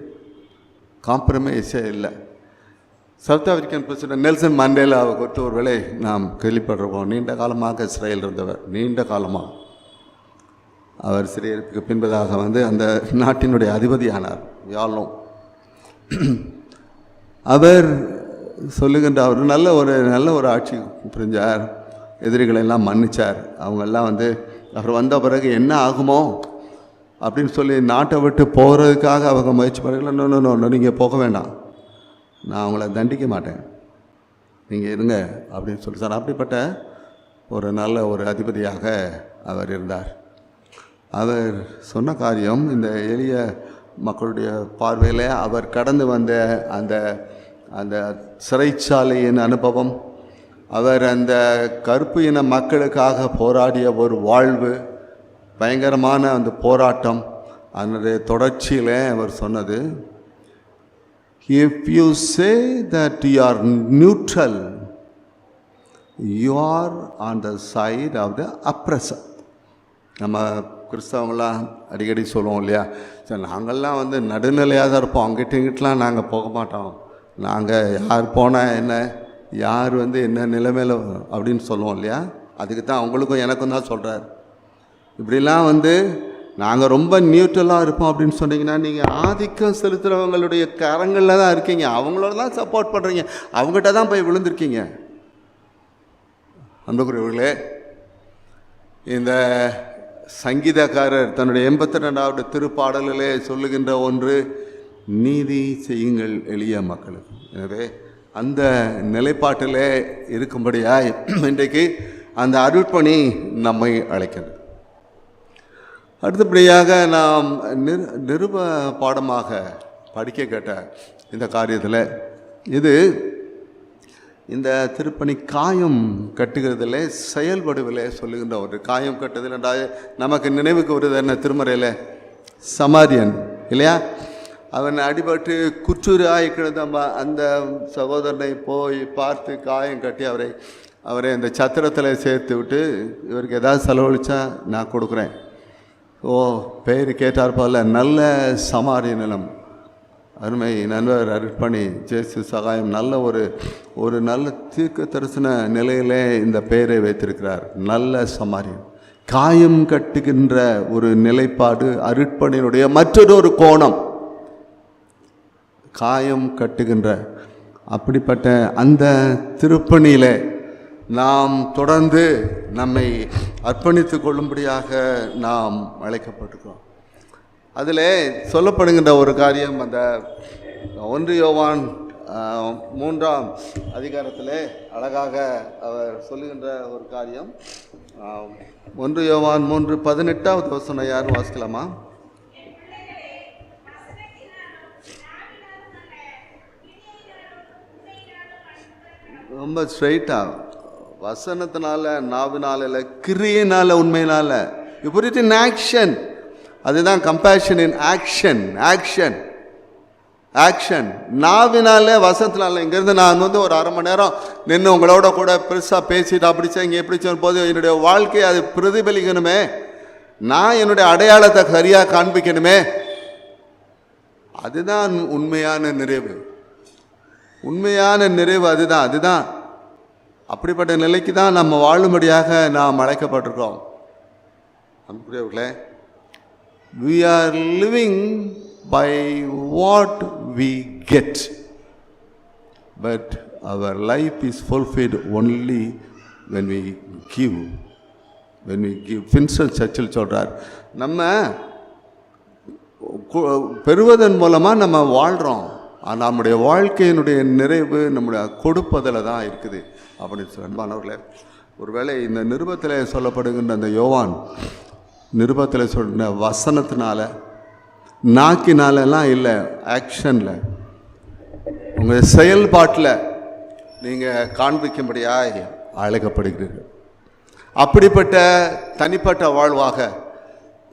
சவுத் ஆப்பிரிக்கன் பிரசிடென்ட் நெல்சன் மண்டேலாவை குறித்து ஒரு வேளை நாம் கேள்விப்பட்டிருப்போம். நீண்ட காலமாக இஸ்ரேல் இருந்தவர். நீண்ட காலமாக அவர் சிறையிருப்புக்கு பின்பதாக அந்த நாட்டினுடைய அதிபதியானார். யாழும் அவர் சொல்லுகின்ற அவர் நல்ல ஒரு ஆட்சி புரிஞ்சார். எதிரிகளை எல்லாம் மன்னிச்சார். அவங்கெல்லாம் அவர் வந்த பிறகு என்ன ஆகுமோ அப்படின்னு சொல்லி நாட்டை விட்டு போகிறதுக்காக அவங்க முயற்சி பண்ணல. நீங்கள் போக வேண்டாம், நான் அவங்கள தண்டிக்க மாட்டேன், நீங்கள் இருங்க அப்படின்னு சொல்லி சார். அப்படிப்பட்ட ஒரு நல்ல ஒரு அதிபதியாக அவர் இருந்தார். அவர் சொன்ன காரியம் இந்த எளிய மக்களுடைய பார்வையில் அவர் கடந்து வந்த அந்த சிறைச்சாலையின் அனுபவம், அவர் அந்த கருப்பு இன மக்களுக்காக போராடிய ஒரு வாழ்வு, பயங்கரமான அந்த போராட்டம், அதனுடைய தொடர்ச்சியில் அவர் சொன்னது, if you say that you are neutral, you are on the side of the oppressor. நம்ம கிறிஸ்தவங்களாம் அடிக்கடி சொல்லுவோம் இல்லையா, சரி நாங்கள்லாம் நடுநிலையாக தான் இருப்போம், அங்கிட்ட இங்கிட்டலாம் நாங்கள் போக மாட்டோம், நாங்கள் யார் போனால் என்ன, யார் என்ன நிலைமையில் அப்படின்னு சொல்லுவோம் இல்லையா. அதுக்கு தான் அவங்களுக்கும் எனக்கும் தான் சொல்கிறார். இப்படிலாம் நாங்கள் ரொம்ப நியூட்ரலாக இருப்போம் அப்படின்னு சொன்னீங்கன்னா நீங்கள் ஆதிக்கம் செலுத்துகிறவங்களுடைய கரங்களில் தான் இருக்கீங்க, அவங்களோட தான் சப்போர்ட் பண்ணுறீங்க, அவங்ககிட்ட தான் போய் விழுந்திருக்கீங்க. அன்புக்குரியவர்களே, இந்த சங்கீதக்காரர் தன்னுடைய 82வது திருப்பாடலிலே சொல்லுகின்ற ஒன்று, நீதி செய்யுங்கள் எளிய மக்களுக்கு. எனவே அந்த நிலைப்பாட்டிலே இருக்கும்படியாய் இன்றைக்கு அந்த அருட்பணி நம்மை அழைக்கிறது. அடுத்தபடியாக நாம் நிருப பாடமாக படிக்க கேட்ட இந்த காரியத்தில் இது இந்த திருப்பணி காயம் கட்டுகிறதில் செயல்படுவதில் சொல்லுகின்ற ஒரு காயம் கட்டுதல் என்றால் நமக்கு நினைவுக்கு வருது என்ன, திருமறையில் சமாரியன் இல்லையா, அவன் அடிபட்டு குற்றுராய் கிடந்த அந்த சகோதரனை போய் பார்த்து காயம் கட்டி அவரை அந்த சத்திரத்தில் சேர்த்து விட்டு, இவருக்கு ஏதாவது செலவழித்தா நான் கொடுக்குறேன், பேர் கேட்டார் போல நல்ல சமாரிய நிலம். அருமை நண்பர் அருட்பணி ஜேசு சகாயம் நல்ல ஒரு நல்ல தீர்க்க தரிசன நிலையிலே இந்த பெயரை வைத்திருக்கிறார், நல்ல சமாரியன். காயம் கட்டுகின்ற ஒரு நிலைப்பாடு அருட்பணியினுடைய மற்றொரு கோணம். காயம் கட்டுகின்ற அப்படிப்பட்ட அந்த திருப்பணியிலே நாம் தொடர்ந்து நம்மை அர்ப்பணித்து கொள்ளும்படியாக நாம் அழைக்கப்பட்டிருக்கிறோம். அதில் சொல்லப்படுகின்ற ஒரு காரியம் அந்த 1 யோவான் 3ஆம் அதிகாரத்திலே அழகாக அவர் சொல்லுகின்ற ஒரு காரியம். 1 யோவான் 3:18வது வசனம் யாரும் வாசிக்கலாமா? ரொம்ப ஸ்ட்ரைட்டாக வசனத்தினால, நாவினால இல்லை, கிரியையினால, உண்மையினால. You put it in action. அதுதான் கம்பேஷன் இன் ஆக்ஷன். நாவினால, வசனத்தினால. இங்கேருந்து நான் ஒரு அரை மணி நேரம் நின்று உங்களோட கூட பெருசாக பேசிட்டு அப்படிச்சா இங்கே எப்படி போது என்னுடைய வாழ்க்கையை அது பிரதிபலிக்கணுமே, நான் என்னுடைய அடையாளத்தை சரியாக காண்பிக்கணுமே. அதுதான் உண்மையான நிறைவு. அதுதான் அப்படிப்பட்ட நிலைக்கு தான் நம்ம வாழும்படியாக நாம் அழைக்கப்பட்டிருக்கோம். அன்புக்குரியவர்களே, we are living by what we get, but our life is fulfilled only when we give. Winston Churchill சொல்கிறார், நம்ம பெறுவதன் மூலமாக நம்ம வாழ்கிறோம், ஆனால் நம்முடைய வாழ்க்கையினுடைய நிறைவு நம்முடைய கொடுப்பதில் தான் இருக்குது அப்படின்னு சொல்லி. அன்பானவர்களே, ஒருவேளை இந்த நிருபத்தில் சொல்லப்படுகின்ற அந்த யோவான் நிருபத்தில் சொன்ன வசனத்தினால நாக்கினாலெல்லாம் இல்லை, ஆக்ஷனில் உங்கள் செயல்பாட்டில் நீங்கள் காண்பிக்கும்படியாக அழைக்கப்படுகிறீர்கள். அப்படிப்பட்ட தனிப்பட்ட வாழ்வாக,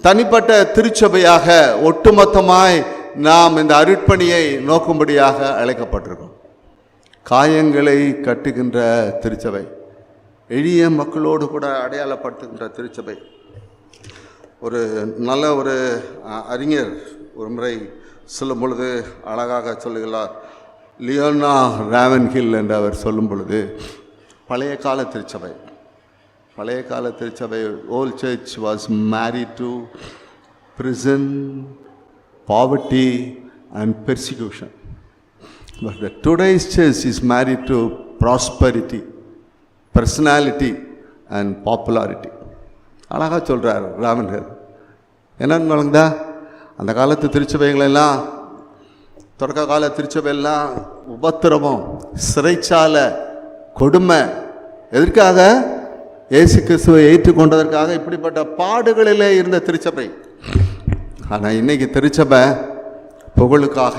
தனிப்பட்ட திருச்சபையாக, ஒட்டுமொத்தமாய் நாம் இந்த அருட்பணியை நோக்கும்படியாக அழைக்கப்பட்டிருக்கோம். காயங்களை கட்டுகின்ற திருச்சபை, எளிய மக்களோடு கூட அடையாளப்படுத்துகின்ற திருச்சபை. ஒரு நல்ல ஒரு அறிஞர் ஒரு முறை சொல்லும் பொழுது அழகாக சொல்லுகிறார். லியோனா ராவன்ஹில் என்று அவர் சொல்லும் பொழுது, பழைய கால திருச்சபை old church was married to prison, poverty and persecution, but the today's church is married to prosperity, personality and popularity. அழகாக சொல்கிறார் ராமன்ஹில். என்னன்னு வழங்குதா, அந்த காலத்து திருச்சபைகளெல்லாம், தொடக்க கால திருச்சபையெல்லாம் உபத்திரவம், சிறைச்சாலை, கொடுமை. எதற்காக? இயேசு கிறிஸ்துவை ஏற்றுக்கொண்டதற்காக இப்படிப்பட்ட பாடுகளிலே இருந்த திருச்சபை. ஆனால் இன்றைக்கி திருச்சபை புகழுக்காக,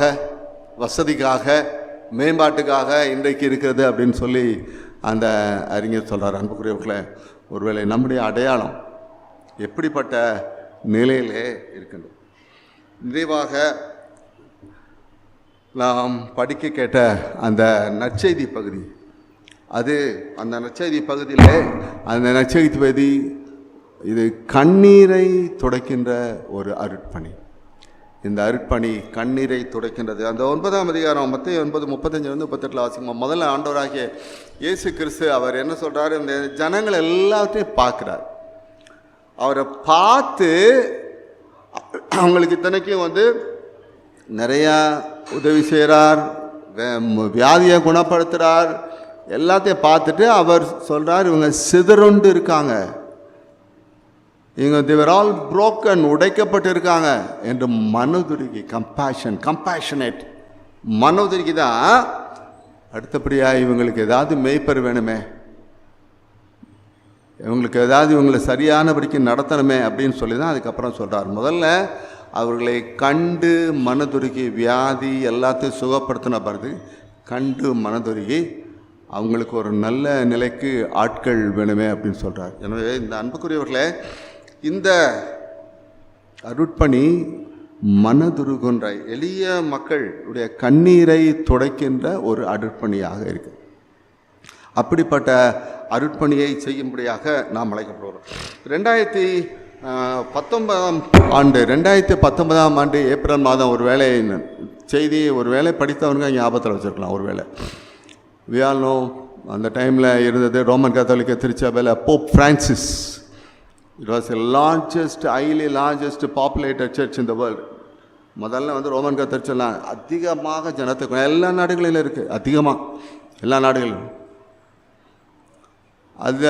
வசதிக்காக, மேம்பாட்டுக்காக இன்றைக்கு இருக்கிறது அப்படின்னு சொல்லி அந்த அறிஞர் சொல்கிறார். அன்புக்குரியவர்களே, ஒருவேளை நம்முடைய அடையாளம் எப்படிப்பட்ட நிலையிலே இருக்கின்றது? நிறைவாக நாம் படிக்க கேட்ட அந்த நற்செய்தி பகுதி, அந்த நற்செய்தி பகுதியிலே அந்த நற்செய்தி பகுதி இது கண்ணீரை துடைக்கின்ற ஒரு அருட்பணி. இந்த அருட்பணி கண்ணீரை துடைக்கின்றது. அந்த 9ஆம் அதிகாரம் மத்தேயு 9:35-38 வாசிக்கும். முதல்ல ஆண்டவராகிய இயேசு கிறிஸ்து அவர் என்ன சொல்கிறார்? இந்த ஜனங்கள் எல்லாத்தையும் பார்க்குறார். அவரை பார்த்து அவங்களுக்கு இத்தனைக்கும் நிறையா உதவி செய்கிறார், வியாதியை குணப்படுத்துகிறார். எல்லாத்தையும் பார்த்துட்டு அவர் சொல்கிறார், இவங்க சிதறுண்டு இருக்காங்க, இவங்க தேவர் ஆல் புரோக்கன், உடைக்கப்பட்டு இருக்காங்க என்று மனதுருகி, கம்பேஷனேட் மனதுருகி தான். அடுத்தபடியாக இவங்களுக்கு ஏதாவது மேய்ப்பர் வேணுமே, இவங்களுக்கு ஏதாவது இவங்களை சரியானபடிக்கு நடத்தணுமே அப்படின்னு சொல்லி தான் அதுக்கப்புறம் சொல்கிறார். முதல்ல அவர்களை கண்டு மனதுருகி, வியாதி எல்லாத்தையும் சுகப்படுத்தின பிறகு கண்டு மனதுருகி அவங்களுக்கு ஒரு நல்ல நிலைக்கு ஆட்கள் வேணுமே அப்படின்னு சொல்கிறார். எனவே இந்த அன்புக்குரியவர்களே, இந்த அருட்பணி மனதுருகின்ற எளிய மக்களுடைய கண்ணீரை துடைக்கின்ற ஒரு அருட்பணியாக இருக்குது. அப்படிப்பட்ட அருட்பணியை செய்யும்படியாக நாம் அழைக்கப்படுகிறோம். 2019ஆம் ஆண்டு ஏப்ரல் மாதம் ஒரு வேலை செய்தி, ஒரு வேலை படித்தவங்க ஞாபகத்தில் வச்சுருக்கலாம். ஒரு வேலை we all know அந்த டைமில் இருந்தது ரோமன் கத்தோலிக்க திருச்சபையில் Pope Francis. It was highly largest populated church in the world. முதல்ல ரோமன் கத்தோலிக்கலாம் அதிகமாக ஜனத்துக்கு எல்லா நாடுகளிலும் இருக்குது, அதிகமாக எல்லா நாடுகளிலும். அது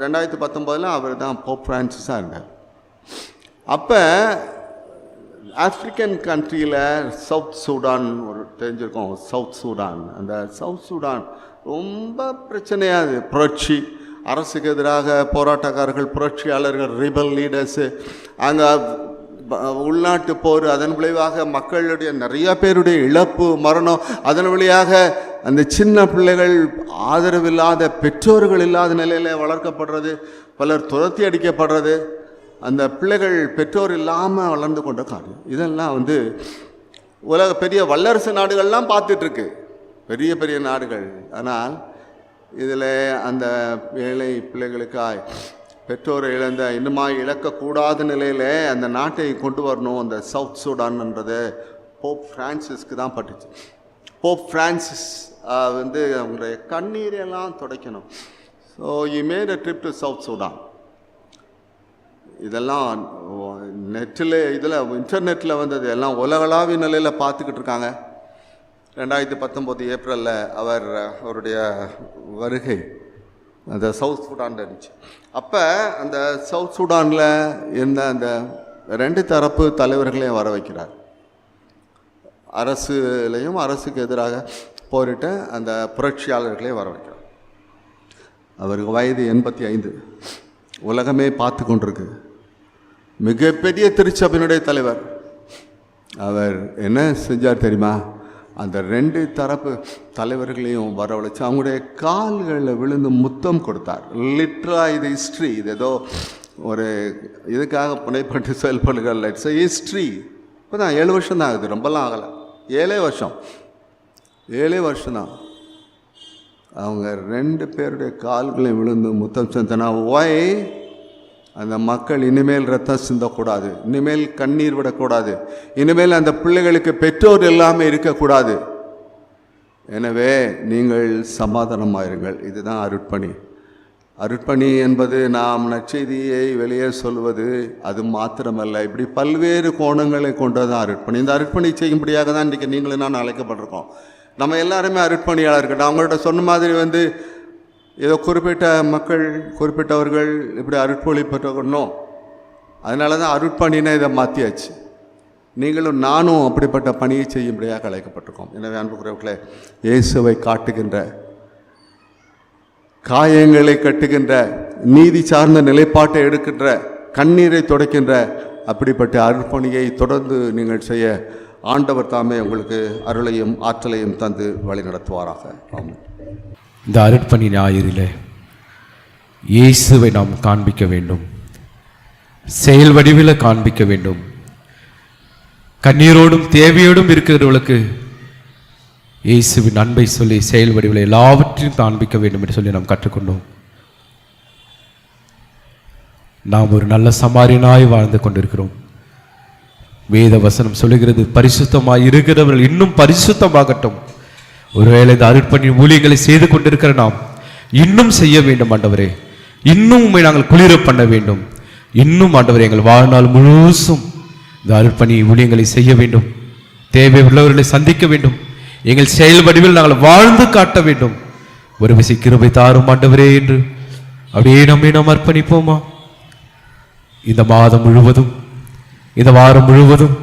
2019 அவர் தான் போப் பிரான்சிஸாக இருந்தார். அப்போ ஆஃப்ரிக்கன் கண்ட்ரியில் சவுத் சூடான் ஒரு தெரிஞ்சிருக்கோம். சவுத் சூடான், அந்த சவுத் சூடான் ரொம்ப பிரச்சனையாது. புரட்சி, அரசுக்கு எதிராக போராட்டக்காரர்கள், புரட்சியாளர்கள், ரிபல் லீடர்ஸு, அங்கே உள்நாட்டு போர், அதன் விளைவாக மக்களுடைய நிறைய பேருடைய இழப்பு, மரணம், அதன் வழியாக அந்த சின்ன பிள்ளைகள் ஆதரவில்லாத, பெற்றோர்கள் இல்லாத நிலையில் வளர்க்கப்படுறது, பலர் துரத்தி அடிக்கப்படுறது, அந்த பிள்ளைகள் பெற்றோர் இல்லாமல் வளர்ந்து கொண்ட காரியம். இதெல்லாம் உலக பெரிய வல்லரசு நாடுகள்லாம் பார்த்துட்ருக்கு, பெரிய பெரிய நாடுகள். ஆனால் இதில் அந்த ஏழை பிள்ளைகளுக்காய் பெற்றோரை இழந்த, இன்னுமா இழக்கக்கூடாத நிலையில் அந்த நாட்டை கொண்டு வரணும். அந்த சவுத் சூடான்ன்றது போப் பிரான்சிஸ்க்கு தான் பட்டுச்சு. போப் ஃப்ரான்சிஸ் வந்து அவங்களுடைய கண்ணீரெல்லாம் துடைக்கணும். So you made a trip to South Sudan. இதெல்லாம் நெட்டில் இன்டர்நெட்டில் வந்தது, எல்லாம் உலகளாவிய நிலையில் பார்த்துக்கிட்டு இருக்காங்க. 2019 ஏப்ரலில் அவருடைய வருகை அந்த சவுத் சூடானில் இருந்துச்சு. அப்போ அந்த சவுத் சூடானில் இருந்த அந்த 2 தரப்பு தலைவர்களையும் வர வைக்கிறார். அரசுக்கு எதிராக போரிட்ட அந்த புரட்சியாளர்களையும் வர வைக்கிறார். அவருக்கு வயது 85. உலகமே பார்த்து கொண்டிருக்கு. மிகப்பெரிய திருச்சபையினுடைய தலைவர். அவர் என்ன செஞ்சார் தெரியுமா? அந்த 2 தரப்பு தலைவர்களையும் வரவழைச்சு அவங்களுடைய கால்களில் விழுந்து முத்தம் கொடுத்தார். லிட்ரலாக இது ஹிஸ்ட்ரி. இது ஏதோ ஒரு இதுக்காக புனைப்பட்டு செயல்படுகள். It's history. இப்போ தான் 7 வருஷம் தான் ஆகுது, ரொம்பலாம் ஆகலை. 7 வருஷம்தான். அவங்க 2 பேருடைய கால்களையும் விழுந்து முத்தம் செஞ்சனா ஒய் அந்த மக்கள் இனிமேல் ரத்தம் சிந்தக்கூடாது, இனிமேல் கண்ணீர் விடக்கூடாது, இனிமேல் அந்த பிள்ளைகளுக்கு பெற்றோர் எல்லாமே இருக்கக்கூடாது. எனவே நீங்கள் சமாதானமாயிருங்கள். இதுதான் அருட்பணி. அருட்பணி என்பது நாம் நற்செய்தியை வெளியே சொல்வது அது மாத்திரமல்ல, இப்படி பல்வேறு கோணங்களை கொண்டதான் அருட்பணி. இந்த அருட்பணி செய்யும்படியாக தான் இன்றைக்கி நீங்களும் நான் அழைக்கப்பட்டிருக்கோம். நம்ம எல்லாருமே அருட்பணியாளர்கள். அவங்கள்ட்ட சொன்ன மாதிரி ஏதோ குறிப்பிட்ட மக்கள், குறிப்பிட்டவர்கள் இப்படி அருட்பொழி பெற்றவர்களோ, அதனால தான் அருட்பணினை இதை மாற்றியாச்சு. நீங்களும் நானும் அப்படிப்பட்ட பணியை செய்யும்படியாக அழைக்கப்பட்டிருக்கோம். எனவே அன்புக்குரியவர்களே, இயேசுவை காட்டுகின்ற, காயங்களை கட்டுகின்ற, நீதி சார்ந்த நிலைப்பாட்டை எடுக்கின்ற, கண்ணீரை துடைக்கின்ற அப்படிப்பட்ட அருட்பணியை தொடர்ந்து நீங்கள் செய்ய ஆண்டவர் தாமே உங்களுக்கு அருளையும் ஆற்றலையும் தந்து வழி நடத்துவாராக. ஆமாம்.
இந்த அருட்பணி ஞாயிறிலே இயேசுவை நாம் காண்பிக்க வேண்டும், செயல் வடிவில் காண்பிக்க வேண்டும். கண்ணீரோடும் தேவையோடும் இருக்கிறவர்களுக்கு இயேசுவின் அன்பை சொல்லி செயல் வடிவில் எல்லாவற்றையும் காண்பிக்க வேண்டும் என்று சொல்லி நாம் கற்றுக்கொண்டோம். நாம் ஒரு நல்ல சமாரியனாய் வாழ்ந்து கொண்டிருக்கிறோம். வேத வசனம் சொல்லுகிறது, பரிசுத்தமாய் இருக்கிறவர்கள் இன்னும் பரிசுத்தமாகட்டும். ஒருவேளை இந்த அருட்பணி ஊழியர்களை செய்து கொண்டிருக்கிற நாம் இன்னும் செய்ய வேண்டும் ஆண்டவரே. இன்னும் உண்மை நாங்கள் குளிர பண்ண வேண்டும். இன்னும் ஆண்டவரே, எங்கள் வாழ்நாள் முழுசும் இந்த அருட்பணி ஊழியர்களை செய்ய வேண்டும். தேவை உள்ளவர்களை சந்திக்க வேண்டும். எங்கள் செயல் வடிவில் நாங்கள் வாழ்ந்து காட்ட வேண்டும். ஒரு விசை கிருபை தாரும் ஆண்டவரே என்று அப்படியே நம்மை நாம் அர்ப்பணிப்போமா? இந்த மாதம் முழுவதும், இந்த வாரம் முழுவதும்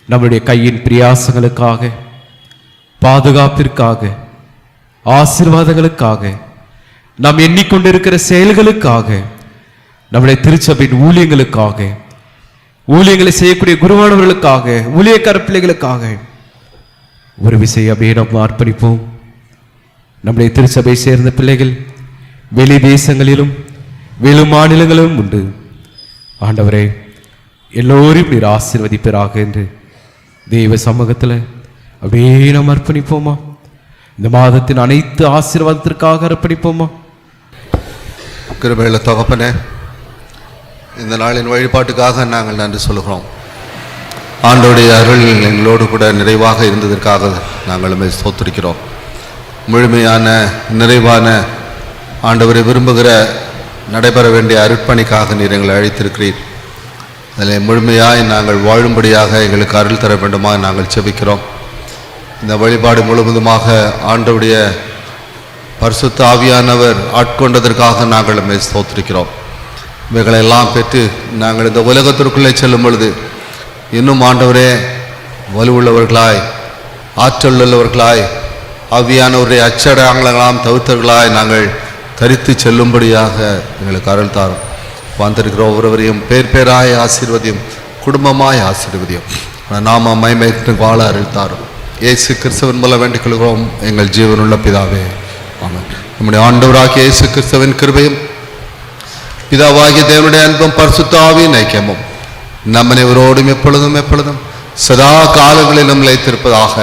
நம்முடைய கையின் பிரியாசங்களுக்காக, பாதுகாப்பிற்காக, ஆசீர்வாதங்களுக்காக, நாம் எண்ணிக்கொண்டிருக்கிற செயல்களுக்காக, நம்முடைய திருச்சபையின் ஊழியங்களுக்காக, ஊழியங்களை செய்யக்கூடிய குருவானவர்களுக்காக, ஊழியக்கார பிள்ளைகளுக்காக ஒரு விசை அப்படியே நாம் அர்ப்பணிப்போம். நம்முடைய திருச்சபை சேர்ந்த பிள்ளைகள் வெளி தேசங்களிலும் வெளி மாநிலங்களிலும் உண்டு. ஆண்டவரே, எல்லோரும் நீர் ஆசீர்வதிப்பீராக என்று தெய்வ சமூகத்தில் அப்படியே நாம் அர்ப்பணிப்போமா? இந்த மாதத்தின் அனைத்து ஆசீர்வாதத்திற்காக அர்ப்பணிப்போமா?
கிருபையுள்ள தகப்பனே, இந்த நாளின் வழிபாட்டுக்காக நாங்கள் நன்றி சொல்கிறோம். ஆண்டோடைய அருள் எங்களோடு கூட நிறைவாக இருந்ததற்காக நாங்களுமே ஸ்தோத்திரிக்கிறோம். முழுமையான நிறைவான ஆண்டவரை விரும்புகிற நடைபெற வேண்டிய அருட்பணிக்காக நீர் எங்களை அழைத்திருக்கிறீர். அதில் முழுமையாய் நாங்கள் வாழும்படியாக எங்களுக்கு அருள் தர வேண்டுமா நாங்கள் செபிக்கிறோம். இந்த வழிபாடு முழுவதுமாக ஆண்டவருடைய பரிசுத்த ஆவியானவர் ஆட்கொண்டதற்காக நாங்கள் ஸ்தோத்திரிக்கிறோம். இவைகளெல்லாம் பெற்று நாங்கள் இந்த உலகத்திற்குள்ளே செல்லும் பொழுது இன்னும் ஆண்டவரே வலுவுள்ளவர்களாய், ஆற்றல் உள்ளவர்களாய், ஆவியானவருடைய அச்சடையாளங்களாம் தவிர்த்தவர்களாய் நாங்கள் தரித்து செல்லும்படியாக எங்களுக்கு அருள் தாரும். வந்திருக்கிற ஒவ்வொருவரையும் பேர் பேராய் ஆசீர்வதியும், குடும்பமாய் ஆசீர்வதியும், நாம மைமைத்து வாழ அருள் தாரும். இயேசு கிறிஸ்துவின் மூலம் வேண்டிக் கொள்கிறோம் எங்கள் ஜீவனுள்ள பிதாவே, ஆமென். நம்முடைய ஆண்டவராகிய இயேசு கிறிஸ்துவின் கிருபையும் பிதாவாகிய தேவனுடைய அன்பும் பரிசுத்த ஆவியின் ஐக்கியமும் நம்ம அனைவரோடும் எப்பொழுதும் சதா காலங்களிலும் நிலைத்திருப்பதாக.